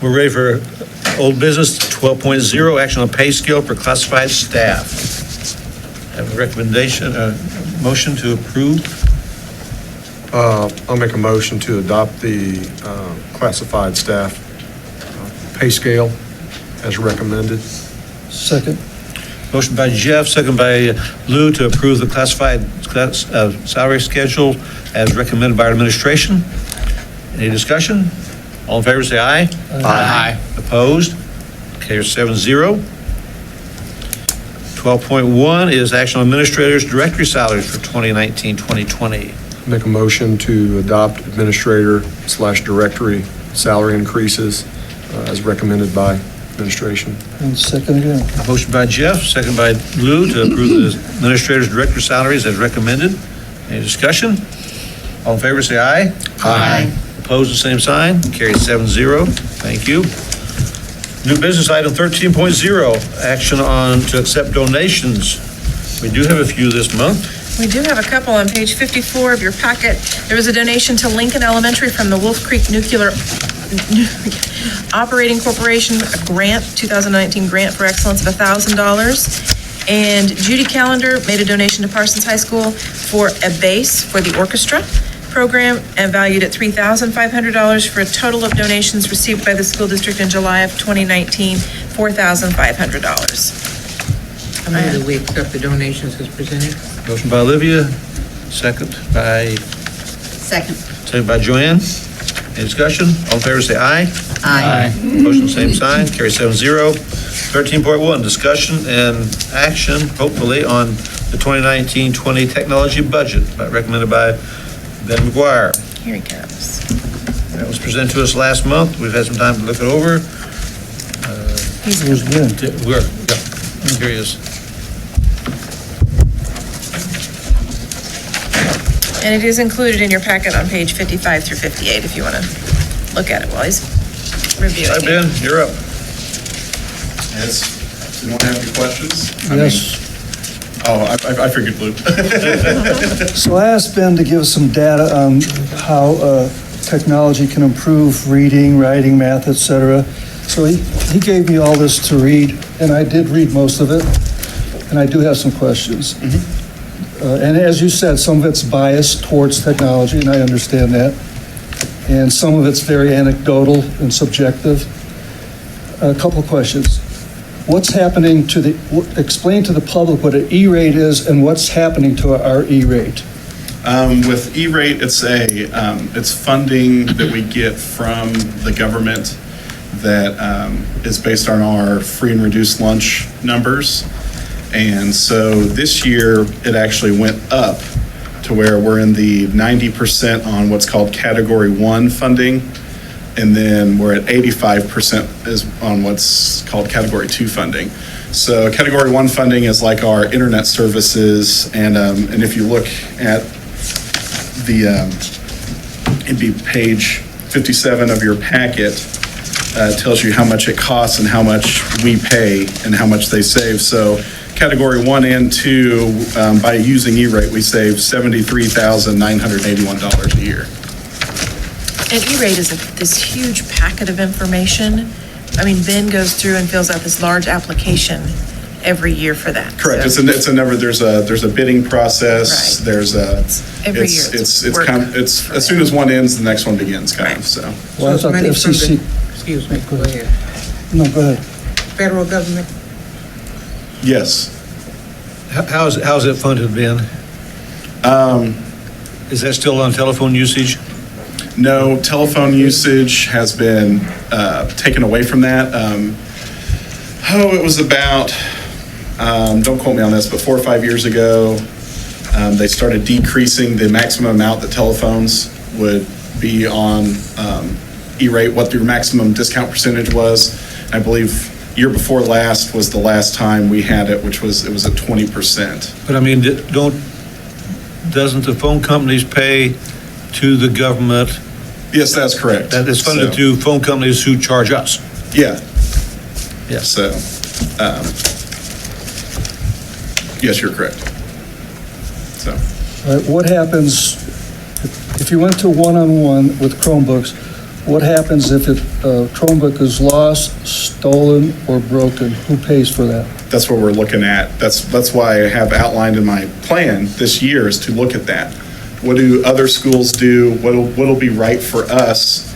We're ready for old business 12.0, action on pay scale for classified staff. Have a recommendation, motion to approve. I'll make a motion to adopt the classified staff pay scale as recommended. Second. Motion by Jeff, second by Lou to approve the classified salary schedule as recommended by our administration. Any discussion? All in favor, say aye. Aye. Opposed? Carries 7-0. 12.1 is action on administrators' directory salaries for 2019-2020. Make a motion to adopt administrator/directory salary increases as recommended by administration. And second again. Motion by Jeff, second by Lou to approve the administrators' director salaries as recommended. Any discussion? All in favor, say aye. Aye. Opposed, the same sign. Carries 7-0. Thank you. New business item 13.0, action on to accept donations. We do have a few this month. We do have a couple on page 54 of your packet. There was a donation to Lincoln Elementary from the Wolf Creek Nuclear Operating Corporation, a grant, 2019 grant for excellence of $1,000. And Judy Callender made a donation to Parsons High School for a bass for the orchestra program and valued at $3,500 for a total of donations received by the school district in July of 2019, $4,500. I move that we accept the donations as presented. Motion by Olivia, second by Joanne. Any discussion? All in favor, say aye. Aye. Motion, same sign, carry 7-0. 13.1, discussion and action, hopefully, on the 2019-20 technology budget, recommended by Ben McGuire. Here he comes. That was presented to us last month. We've had some time to look it over. Here's Ben. Here he is. And it is included in your packet on page 55 through 58 if you want to look at it while he's reviewing. Hi, Ben, you're up. Yes. Anyone have any questions? Yes. I figured Lou. So I asked Ben to give us some data on how technology can improve reading, writing, math, et cetera. So he gave me all this to read, and I did read most of it, and I do have some questions. And as you said, some of it's biased towards technology, and I understand that. And some of it's very anecdotal and subjective. A couple of questions. What's happening explain to the public what an E-rate is and what's happening to our E-rate. With E-rate, it's funding that we get from the government that is based on our free and reduced lunch numbers. And so this year, it actually went up to where we're in the 90% on what's called Category 1 funding, and then we're at 85% is on what's called Category 2 funding. So Category 1 funding is like our internet services, and if you look at it'd be page 57 of your packet, it tells you how much it costs and how much we pay and how much they save. So Category 1 and 2, by using E-rate, we save $73,981 a year. And E-rate is this huge packet of information. I mean, Ben goes through and fills out this large application every year for that. Correct. So It's a never. There's a bidding process. Right. There's a. Every year It's work. as soon as one ends, the next one begins, kind of. So. Well, I thought the money from FCC. Excuse me, go ahead. No, go ahead. Federal government? Yes. How's it funded, Ben? Is that still on telephone usage? No, telephone usage has been taken away from that. It was about, don't quote me on this, but 4 or 5 years ago, they started decreasing the maximum amount that telephones would be on E-rate, what their maximum discount percentage was. I believe year before last was the last time we had it, it was at 20%. But I mean, doesn't the phone companies pay to the government? Yes, that's correct. That is funded through phone companies who charge us. Yeah. Yeah. So, yes, you're correct. So. All right, what happens if you went to one-on-one with Chromebooks? what happens if Chromebook is lost, stolen, or broken? Who pays for that? That's what we're looking at. That's why I have outlined in my plan this year is to look at that. What do other schools do? What'll be right for us?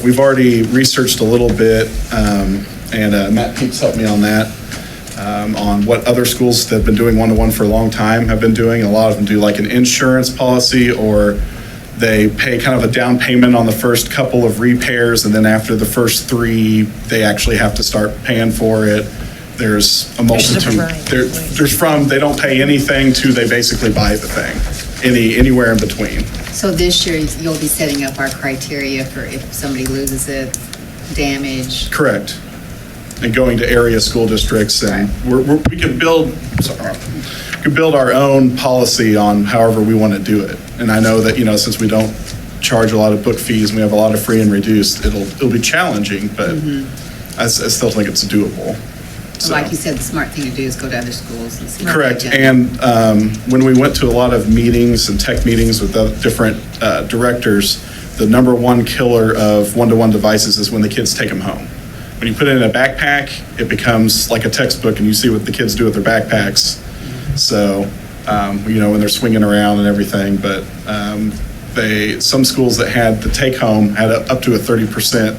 We've already researched a little bit, and Matt Peaks helped me on that, on what other schools that have been doing one-to-one for a long time have been doing. A lot of them do like an insurance policy, or they pay kind of a down payment on the first couple of repairs, and then after the first 3, they actually have to start paying for it. There's a multitude. They don't pay anything to they basically buy the thing, anywhere in between. So this year, you'll be setting up our criteria for if somebody loses it, damage. Correct. And going to area school districts, and we can build our own policy on however we want to do it. And I know that, since we don't charge a lot of book fees, and we have a lot of free and reduced, it'll be challenging, but I still think it's doable. So. Like you said, the smart thing to do is go to other schools and see. Correct. And when we went to a lot of meetings and tech meetings with the different directors, the number one killer of one-to-one devices is when the kids take them home. When you put it in a backpack, it becomes like a textbook, and you see what the kids do with their backpacks. So, when they're swinging around and everything, but some schools that had the take-home had up to a 30%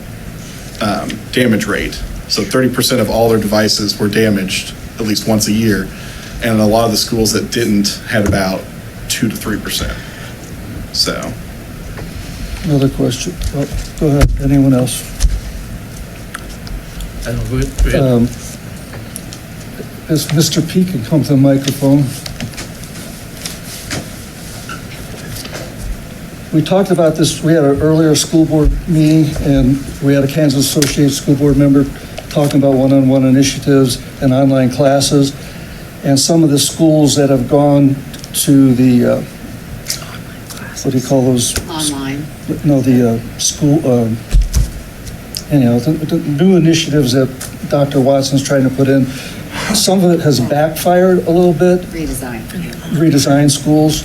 damage rate. So 30% of all their devices were damaged at least once a year. And a lot of the schools that didn't had about 2 to 3%. So. Another question. Oh, go ahead. Anyone else? I don't know, go ahead. As Mr. P can come to the microphone. We talked about this, we had an earlier school board meeting, and we had a Kansas Associated School Board member talking about one-on-one initiatives and online classes. And some of the schools that have gone to the, what do you call those? Online. No, the school, the new initiatives that Dr. Watson's trying to put in, some of it has backfired a little bit. Redesign schools.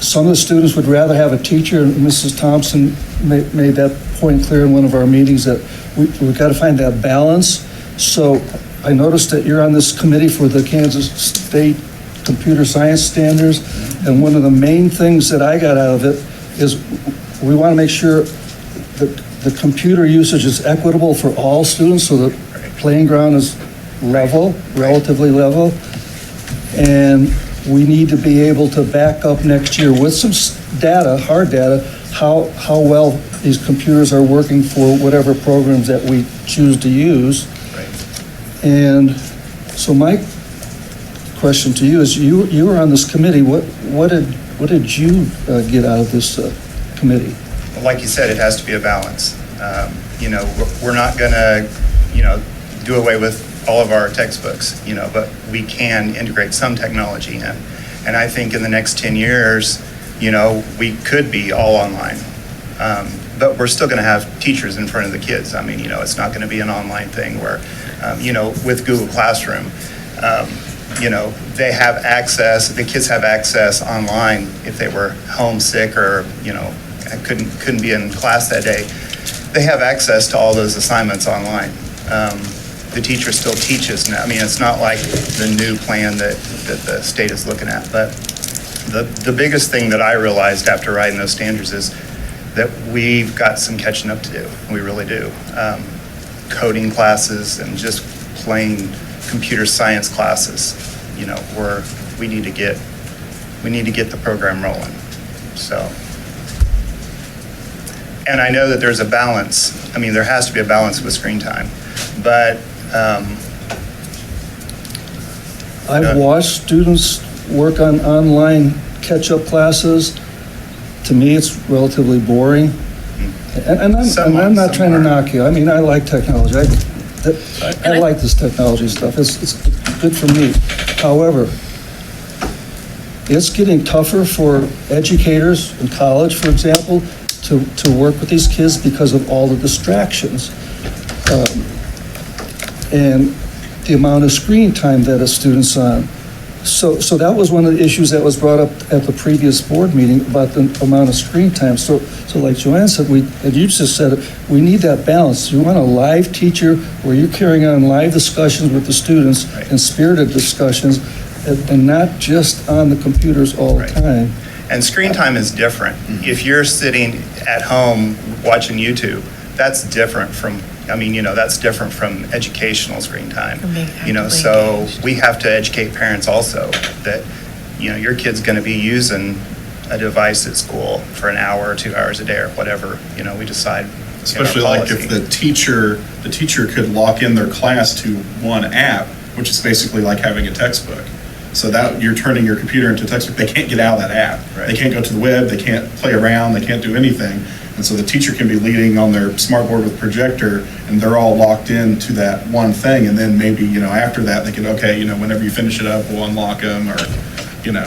Some of the students would rather have a teacher, and Mrs. Thompson made that point clear in one of our meetings, that we've got to find that balance. So I noticed that you're on this committee for the Kansas State Computer Science Standards, and one of the main things that I got out of it is we want to make sure that the computer usage is equitable for all students, so the playing ground is level, relatively level, and we need to be able to back up next year with some data, hard data, how well these computers are working for whatever programs that we choose to use. And so my question to you is, you were on this committee. What did you get out of this committee? Well, like you said, it has to be a balance. We're not going to, do away with all of our textbooks, but we can integrate some technology in. And I think in the next 10 years, we could be all online. But we're still going to have teachers in front of the kids. I mean, it's not going to be an online thing where, with Google Classroom, they have access, the kids have access online if they were homesick or, couldn't be in class that day. They have access to all those assignments online. The teacher still teaches now. I mean, it's not like the new plan that the state is looking at. But the biggest thing that I realized after writing those standards is that we've got some catching up to do. We really do. Coding classes and just plain computer science classes, we need to get the program rolling. So, and I know that there's a balance. I mean, there has to be a balance with screen time, but I've watched students work on online catch-up classes. To me, it's relatively boring. And I'm not trying to knock you. I mean, I like technology. I like this technology stuff. It's good for me. However, it's getting tougher for educators in college, for example, to work with these kids because of all the distractions. And the amount of screen time that a student's on. So that was one of the issues that was brought up at the previous board meeting about the amount of screen time. So like Joanne said, and you just said it, we need that balance. You want a live teacher where you're carrying on live discussions with the students and spirited discussions, and not just on the computers all the time. And screen time is different. If you're sitting at home watching YouTube, that's different from, that's different from educational screen time. So we have to educate parents also that, your kid's going to be using a device at school for an hour or 2 hours a day or whatever, we decide. Especially like if the teacher could lock in their class to one app, which is basically like having a textbook. So that you're turning your computer into a textbook. They can't get out of that app. They can't go to the web. They can't play around. They can't do anything. And so the teacher can be leading on their smartboard with projector, and they're all locked in to that one thing. And then maybe, after that, they can, whenever you finish it up, we'll unlock them, or, and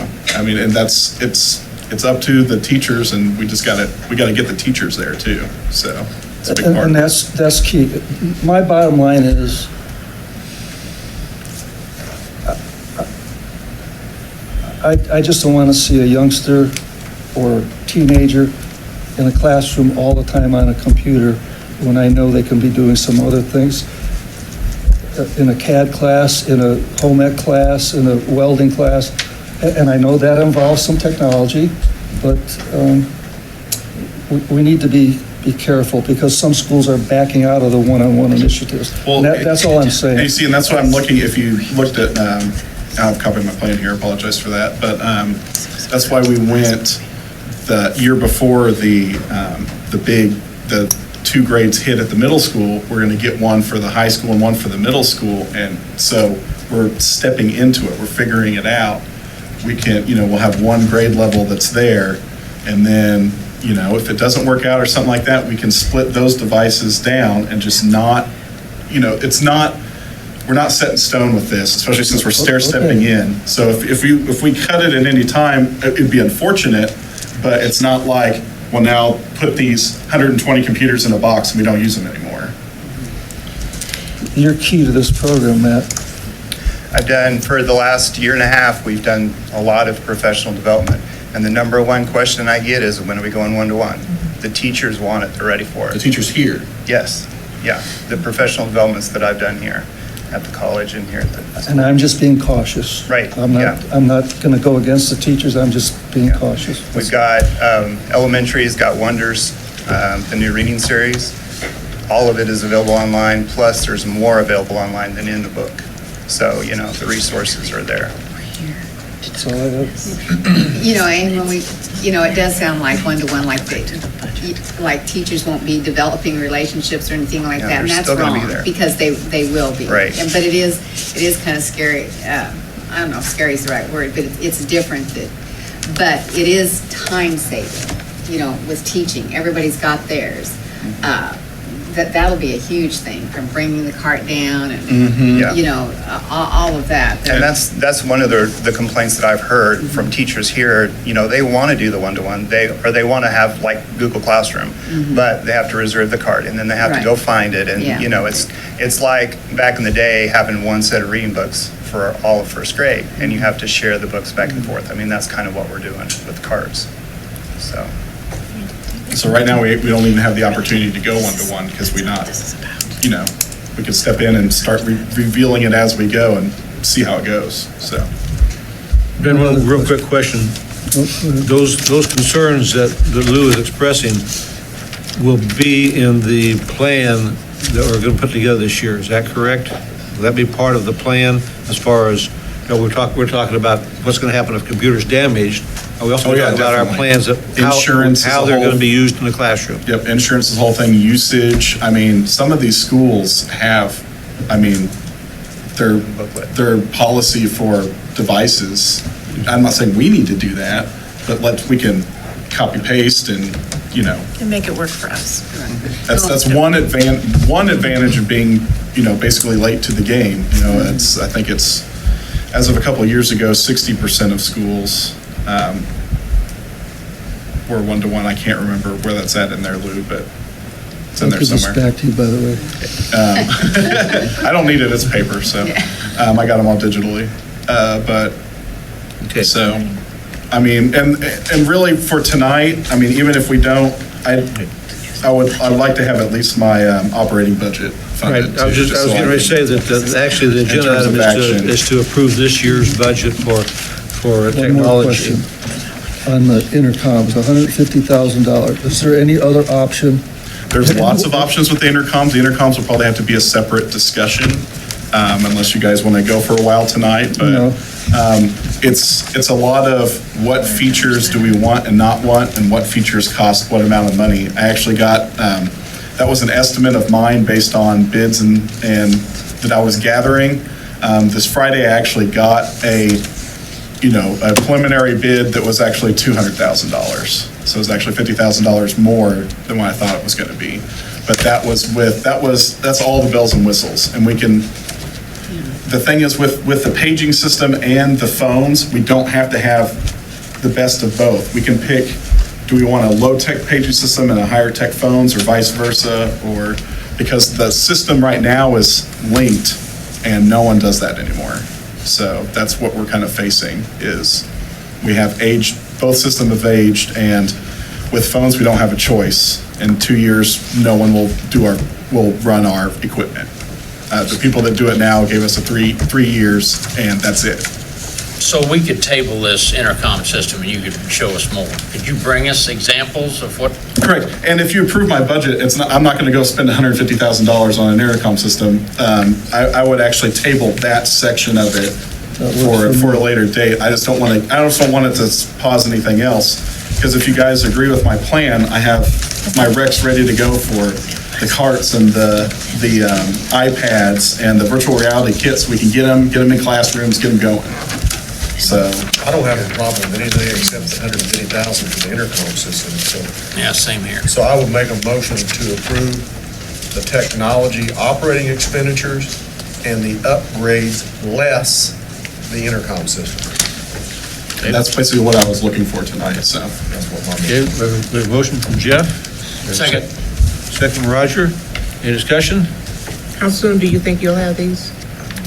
it's up to the teachers, and we gotta get the teachers there too. So it's a big part. And that's key. My bottom line is, I just don't want to see a youngster or teenager in a classroom all the time on a computer when I know they can be doing some other things. In a CAD class, in a home ec class, in a welding class, and I know that involves some technology, but we need to be careful because some schools are backing out of the one-on-one initiatives. Well, that's all I'm saying. You see, and that's what I'm looking, if you looked at, I have a copy of my plan here, apologize for that, but that's why we went the year before the two grades hit at the middle school. We're going to get one for the high school and one for the middle school, and so we're stepping into it. We're figuring it out. We can, we'll have one grade level that's there, and then, if it doesn't work out or something like that, we can split those devices down and just not, we're not set in stone with this, especially since we're stair-stepping in. So if we cut it at any time, it'd be unfortunate, but it's not like, well, now put these 120 computers in a box and we don't use them anymore. You're key to this program, Matt. I've done, for the last year and a half, we've done a lot of professional development. And the number one question I get is, when are we going one-to-one? The teachers want it, they're ready for it. The teachers here? Yes, yeah, the professional developments that I've done here at the college and here at the. And I'm just being cautious. Right, I'm not going to go against the teachers, I'm just being cautious. We've got, elementary's got Wonders, the new reading series. All of it is available online, plus there's more available online than in the book. So, the resources are there. So I and when we, it does sound like one-to-one, like teachers won't be developing relationships or anything like that, and they're that's still gonna be wrong, there. because they will be. Right. But it is kind of scary, I don't know if scary is the right word, but it's different, but it is time saving, with teaching, everybody's got theirs. That'll be a huge thing, from bringing the cart down and, all of that. And that's one of the complaints that I've heard from teachers here. They want to do the one-to-one, they want to have like Google Classroom, but they have to reserve the cart, and then they have to go find it. And, it's like back in the day having one set of reading books for all of first grade, and you have to share the books back and forth. I mean, that's kind of what we're doing with carts, so. So right now, we don't even have the opportunity to go one-to-one because we could step in and start revealing it as we go and see how it goes, so. Ben, one real quick question. Those concerns that Lou is expressing will be in the plan that we're going to put together this year, is that correct? Will that be part of the plan as far as, we're talking about what's going to happen if computer's damaged? Are we also talking about our plans of how they're going to be used in the classroom? Yep, insurance is the whole thing, usage. I mean, some of these schools have, their policy for devices. I'm not saying we need to do that, but we can copy paste and, And make it work for us. That's one advantage of being, basically late to the game. I think it's, as of a couple of years ago, 60% of schools were one-to-one. I can't remember where that's at in there, Lou, but it's in there somewhere. I'll give this back to you, by the way. I don't need it as paper, so I got them all digitally. But Okay. So, I mean, and really for tonight, I mean, even if we don't, I would like to have at least my operating budget Right, funded. I was too, just so I getting ready to say can- that actually the in agenda terms item of action. is to approve this year's budget for One more technology. question on the intercoms, $150,000. Is there any other option? There's lots of options with the intercoms. The intercoms will probably have to be a separate discussion, unless you guys want to go for a while tonight. No. But it's a lot of what features do we want and not want, and what features cost what amount of money. I actually got, that was an estimate of mine based on bids and that I was gathering. This Friday, I actually got a preliminary bid that was actually $200,000. So it was actually $50,000 more than what I thought it was going to be. But that's all the bells and whistles. And the thing is with the paging system and the phones, we don't have to have the best of both. We can pick, do we want a low-tech paging system and a higher-tech phones, or vice versa? Or because the system right now is linked and no one does that anymore. So that's what we're kind of facing, is we have aged, both systems have aged, and with phones, we don't have a choice. In 2 years, no one will run our equipment. The people that do it now gave us a 3 years, and that's it. So we could table this intercom system and you could show us more. Could you bring us examples of what? Correct. And if you approve my budget, I'm not going to go spend $150,000 on an intercom system. I would actually table that section of it for a later date. I just don't want it to pause anything else, because if you guys agree with my plan, I have my recs ready to go for the carts and the iPads and the virtual reality kits. We can get them in classrooms, get them going. So I don't have a problem with anything except the $150,000 for the intercom system, so. Yeah, same here. So I would make a motion to approve the technology operating expenditures and the upgrades less the intercom system. And that's basically what I was looking for tonight, so. That's what my Okay, we have a motion from Jeff. Second. Second from Roger. Any discussion? How soon do you think you'll have these?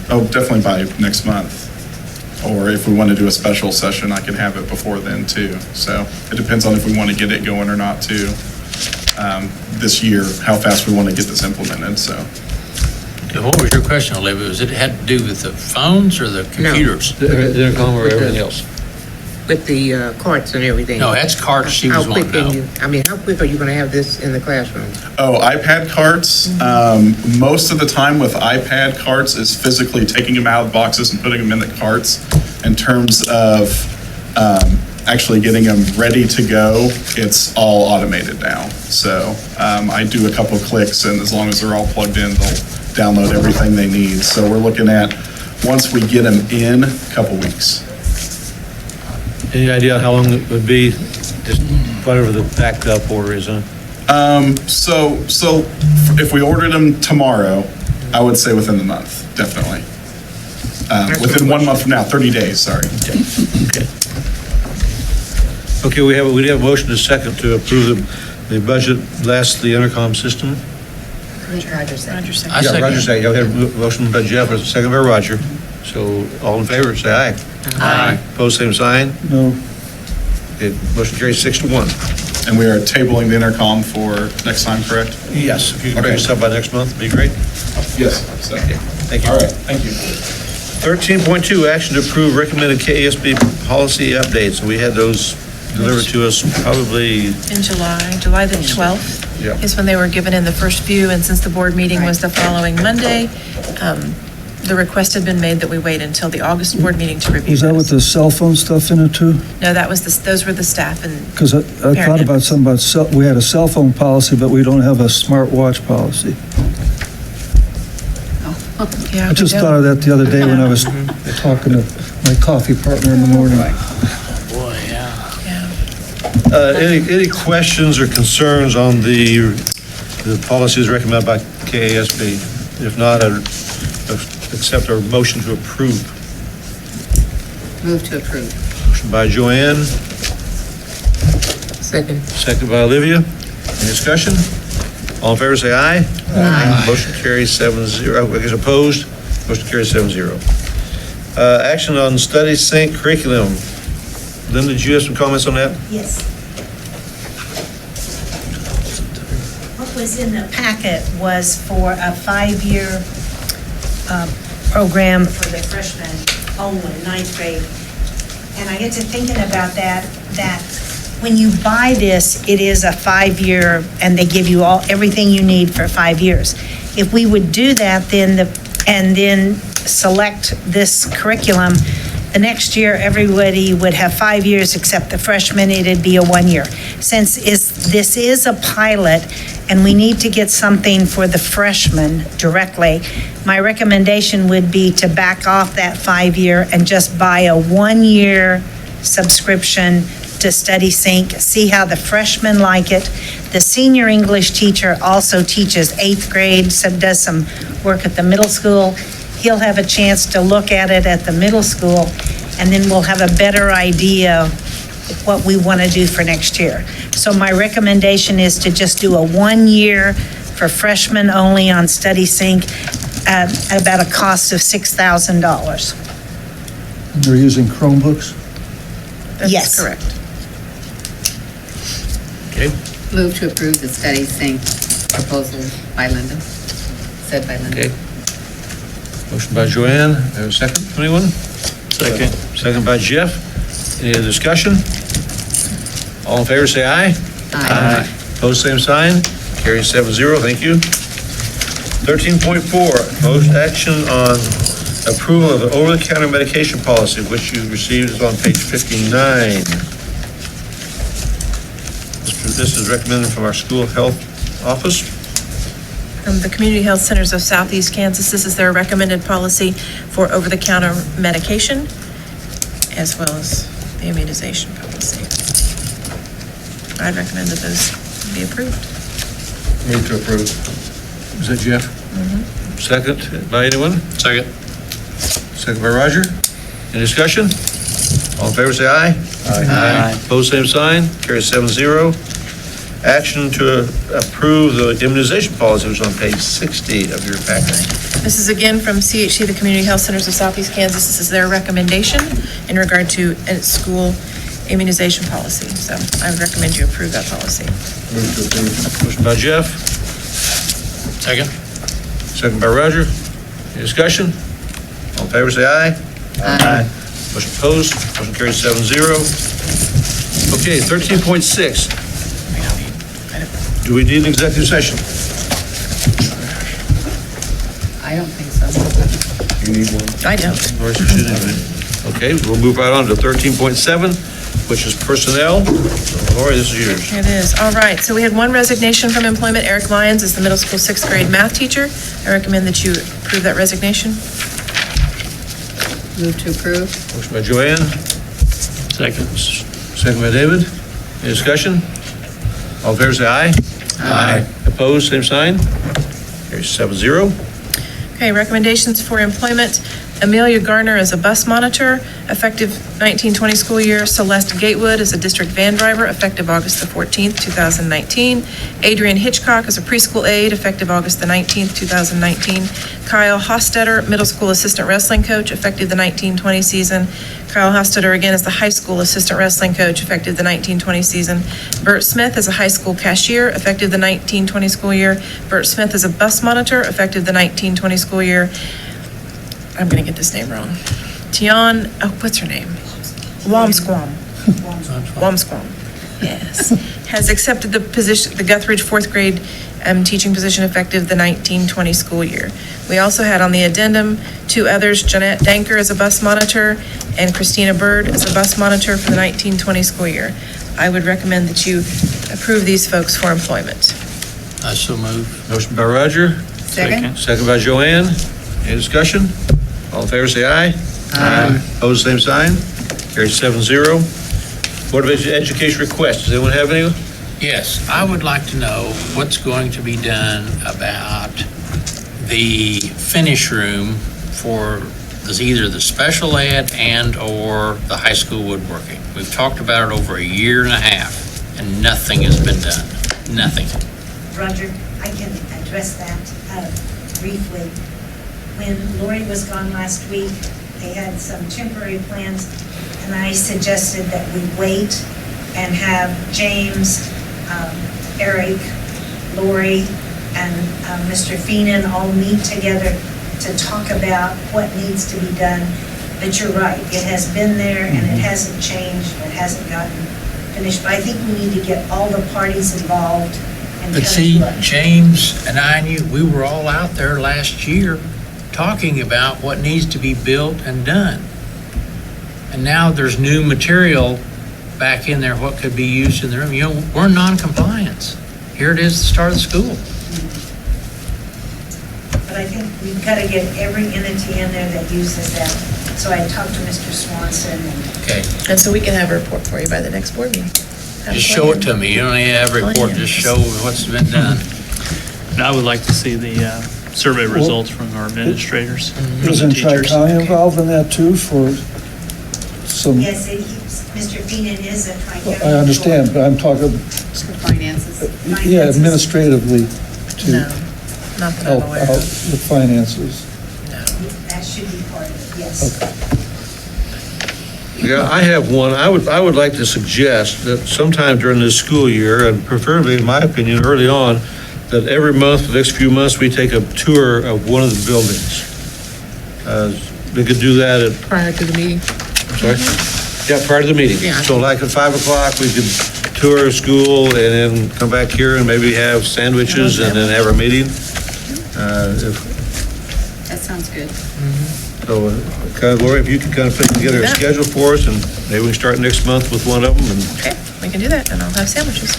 Oh, definitely by next month. Or if we want to do a special session, I can have it before then too. So it depends on if we want to get it going or not too. This year, how fast we want to get this implemented, so. What was your question, Olivia? Was it had to do with the phones or the computers? The intercom or everything else? With the carts and everything? No, that's carts she was wanting to know. How quick are you going to have this in the classroom? Oh, iPad carts. Most of the time with iPad carts is physically taking them out of the boxes and putting them in the carts. In terms of actually getting them ready to go, it's all automated now. So I do a couple of clicks, and as long as they're all plugged in, they'll download everything they need. So we're looking at, once we get them in, a couple weeks. Any idea how long it would be, just whatever the backup order is, huh? So if we ordered them tomorrow, I would say within the month, definitely. Within 1 month from now, 30 days, sorry. Okay, we have a motion to second to approve the budget less the intercom system. Roger said. I Yeah, second. Roger second. Okay, motion by Jeff, a second by Roger. So all in favor, say aye. Aye. Opposed, same sign. No. Okay, motion carries 6-1. And we are tabling the intercom for next time, correct? Yes, if you can bring us up by next month, it'd be great. Yes. So, Thank you. all right, thank you. 13.2, action to approve recommended KASB policy updates. We had those delivered to us probably, In July the 12th Yeah. is when they were given in the first view, and since the board meeting was the following Monday, the request had been made that we wait until the August board meeting to review Was that with those. the cell phone stuff in it too? No, those were the staff and. Because I thought about something about, we had a cell phone policy, but we don't have a smartwatch policy. Yeah, I just we thought of that the other day when I was talking to my coffee partner in the morning. Boy, yeah. any questions or concerns on the policies recommended by KASB? If not, I'd accept our motion to approve. Move to approve. Motion by Joanne, Second. second by Olivia. Any discussion? All in favor, say aye. Aye. Motion carries 7-0. I guess opposed? Motion carries 7-0. Action on study sync curriculum. Linda, did you have some comments on that? Yes. What was in the packet was for a 5-year program for the freshmen only, 9th grade. And I get to thinking about that when you buy this, it is a 5-year, and they give you everything you need for 5 years. If we would do that, and then select this curriculum, the next year, everybody would have 5 years except the freshmen, it'd be a 1 year. Since this is a pilot, and we need to get something for the freshmen directly, my recommendation would be to back off that 5-year and just buy a 1-year subscription to Study Sync, see how the freshmen like it. The senior English teacher also teaches 8th grade, so does some work at the middle school. He'll have a chance to look at it at the middle school, and then we'll have a better idea of what we want to do for next year. So my recommendation is to just do a 1-year for freshmen only on Study Sync at about a cost of $6,000. They're using Chromebooks? Yes. Correct. Okay. Move to approve the Study Sync proposal by Linda, said by Linda. Okay. Motion by Joanne, have a second, anyone? Second. Second by Jeff. Any other discussion? All in favor, say aye. Aye. Opposed, same sign. Carries 7-0, thank you. 13.4, proposed action on approval of the over-the-counter medication policy, which you received is on page 59. This is recommended from our school health office. From the Community Health Centers of Southeast Kansas, this is their recommended policy for over-the-counter medication, as well as the immunization policy. I'd recommend that those be approved. Move to approve. Is that Jeff? Second by anyone? Second. Second by Roger. Any discussion? All in favor, say aye. Aye. Opposed, same sign. Carries 7-0. Action to approve the immunization policy, which is on page 60 of your packet. This is again from CHC, the Community Health Centers of Southeast Kansas. This is their recommendation in regard to school immunization policy. So I would recommend you approve that policy. Move to approve. Motion by Jeff. Second. Second by Roger. Any discussion? All in favor, say aye. Aye. Motion opposed. Motion carries 7-0. Okay, 13.6. Do we need an executive session? I don't think so. You need one? I don't. Okay, we'll move right on to 13.7, which is personnel. So, Lori, this is yours. It is. All right. So we had one resignation from employment. Eric Lyons is the middle school 6th grade math teacher. I recommend that you approve that resignation. Move to approve. Motion by Joanne. Second. Second by David. Any discussion? All in favor, say aye. Aye. Opposed, same sign. Carries 7-0. Okay, recommendations for employment. Amelia Garner as a bus monitor, effective 1920 school year. Celeste Gatewood as a district van driver, effective August the 14th, 2019. Adrian Hitchcock as a preschool aide, effective August the 19th, 2019. Kyle Hostetter, middle school assistant wrestling coach, effective the 1920 season. Kyle Hostetter again as the high school assistant wrestling coach, effective the 1920 season. Bert Smith as a high school cashier, effective the 1920 school year. Bert Smith as a bus monitor, effective the 1920 school year. I'm going to get this name wrong. What's her name? Wamsquam. Wamsquam. Yes. Has accepted the position, the Guthridge 4th grade teaching position, effective the 1920 school year. We also had on the addendum 2 others, Jeanette Danker as a bus monitor and Christina Bird as a bus monitor for the 1920 school year. I would recommend that you approve these folks for employment. I so move. Motion by Roger. Second. Second by Joanne. Any discussion? All in favor, say aye. Aye. Opposed, same sign. Carries 7-0. Board of Education requests. Does anyone have any? Yes, I would like to know what's going to be done about the finish room for either the special ed and/or the high school woodworking. We've talked about it over a year and a half, and nothing has been done. Nothing. Roger, I can address that briefly. When Lori was gone last week, they had some temporary plans, and I suggested that we wait and have James, Eric, Lori, and Mr. Feenan all meet together to talk about what needs to be done. But you're right, it has been there and it hasn't changed, it hasn't gotten finished. But I think we need to get all the parties involved and But come see, to a- James and I knew, we were all out there last year talking about what needs to be built and done. And now there's new material back in there, what could be used in the room. You know, we're in non-compliance. Here it is, the start of the school. But I think we've got to get every entity in there that uses that. So I talked to Mr. Swanson and Okay, And so we can have a report for you by the next board meeting. Have a just show it plan. to me. You don't need to have a report, just show what's been done. And I would like to see the survey results from our administrators, from the Isn't teachers. Tri-County involved in that too for some, yes, Mr. Feenan is a Tri-County. I understand, but I'm talking, Finances. yeah, administratively to No, not that I'm help aware out of. with finances. That should be part of it, yes. Yeah, I have one. I would like to suggest that sometime during this school year, and preferably, in my opinion, early on, that every month, for the next few months, we take a tour of one of the buildings. We could do that at, Prior to the meeting. sorry? Yeah, prior to the meeting. Yeah. So like at 5 o'clock, we could tour a school and then come back here and maybe have sandwiches and then have our meeting. That sounds good. So, kind of, Lori, if you could kind of put together a Yeah. schedule for us, and maybe we can start next month with one of them, and Okay, we can do that, and I'll have sandwiches.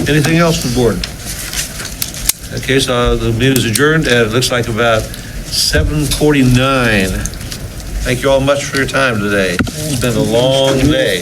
anything else from the board? In that case, the meeting is adjourned at, it looks like about 7:49. Thank you all much for your time today. It's been a long day.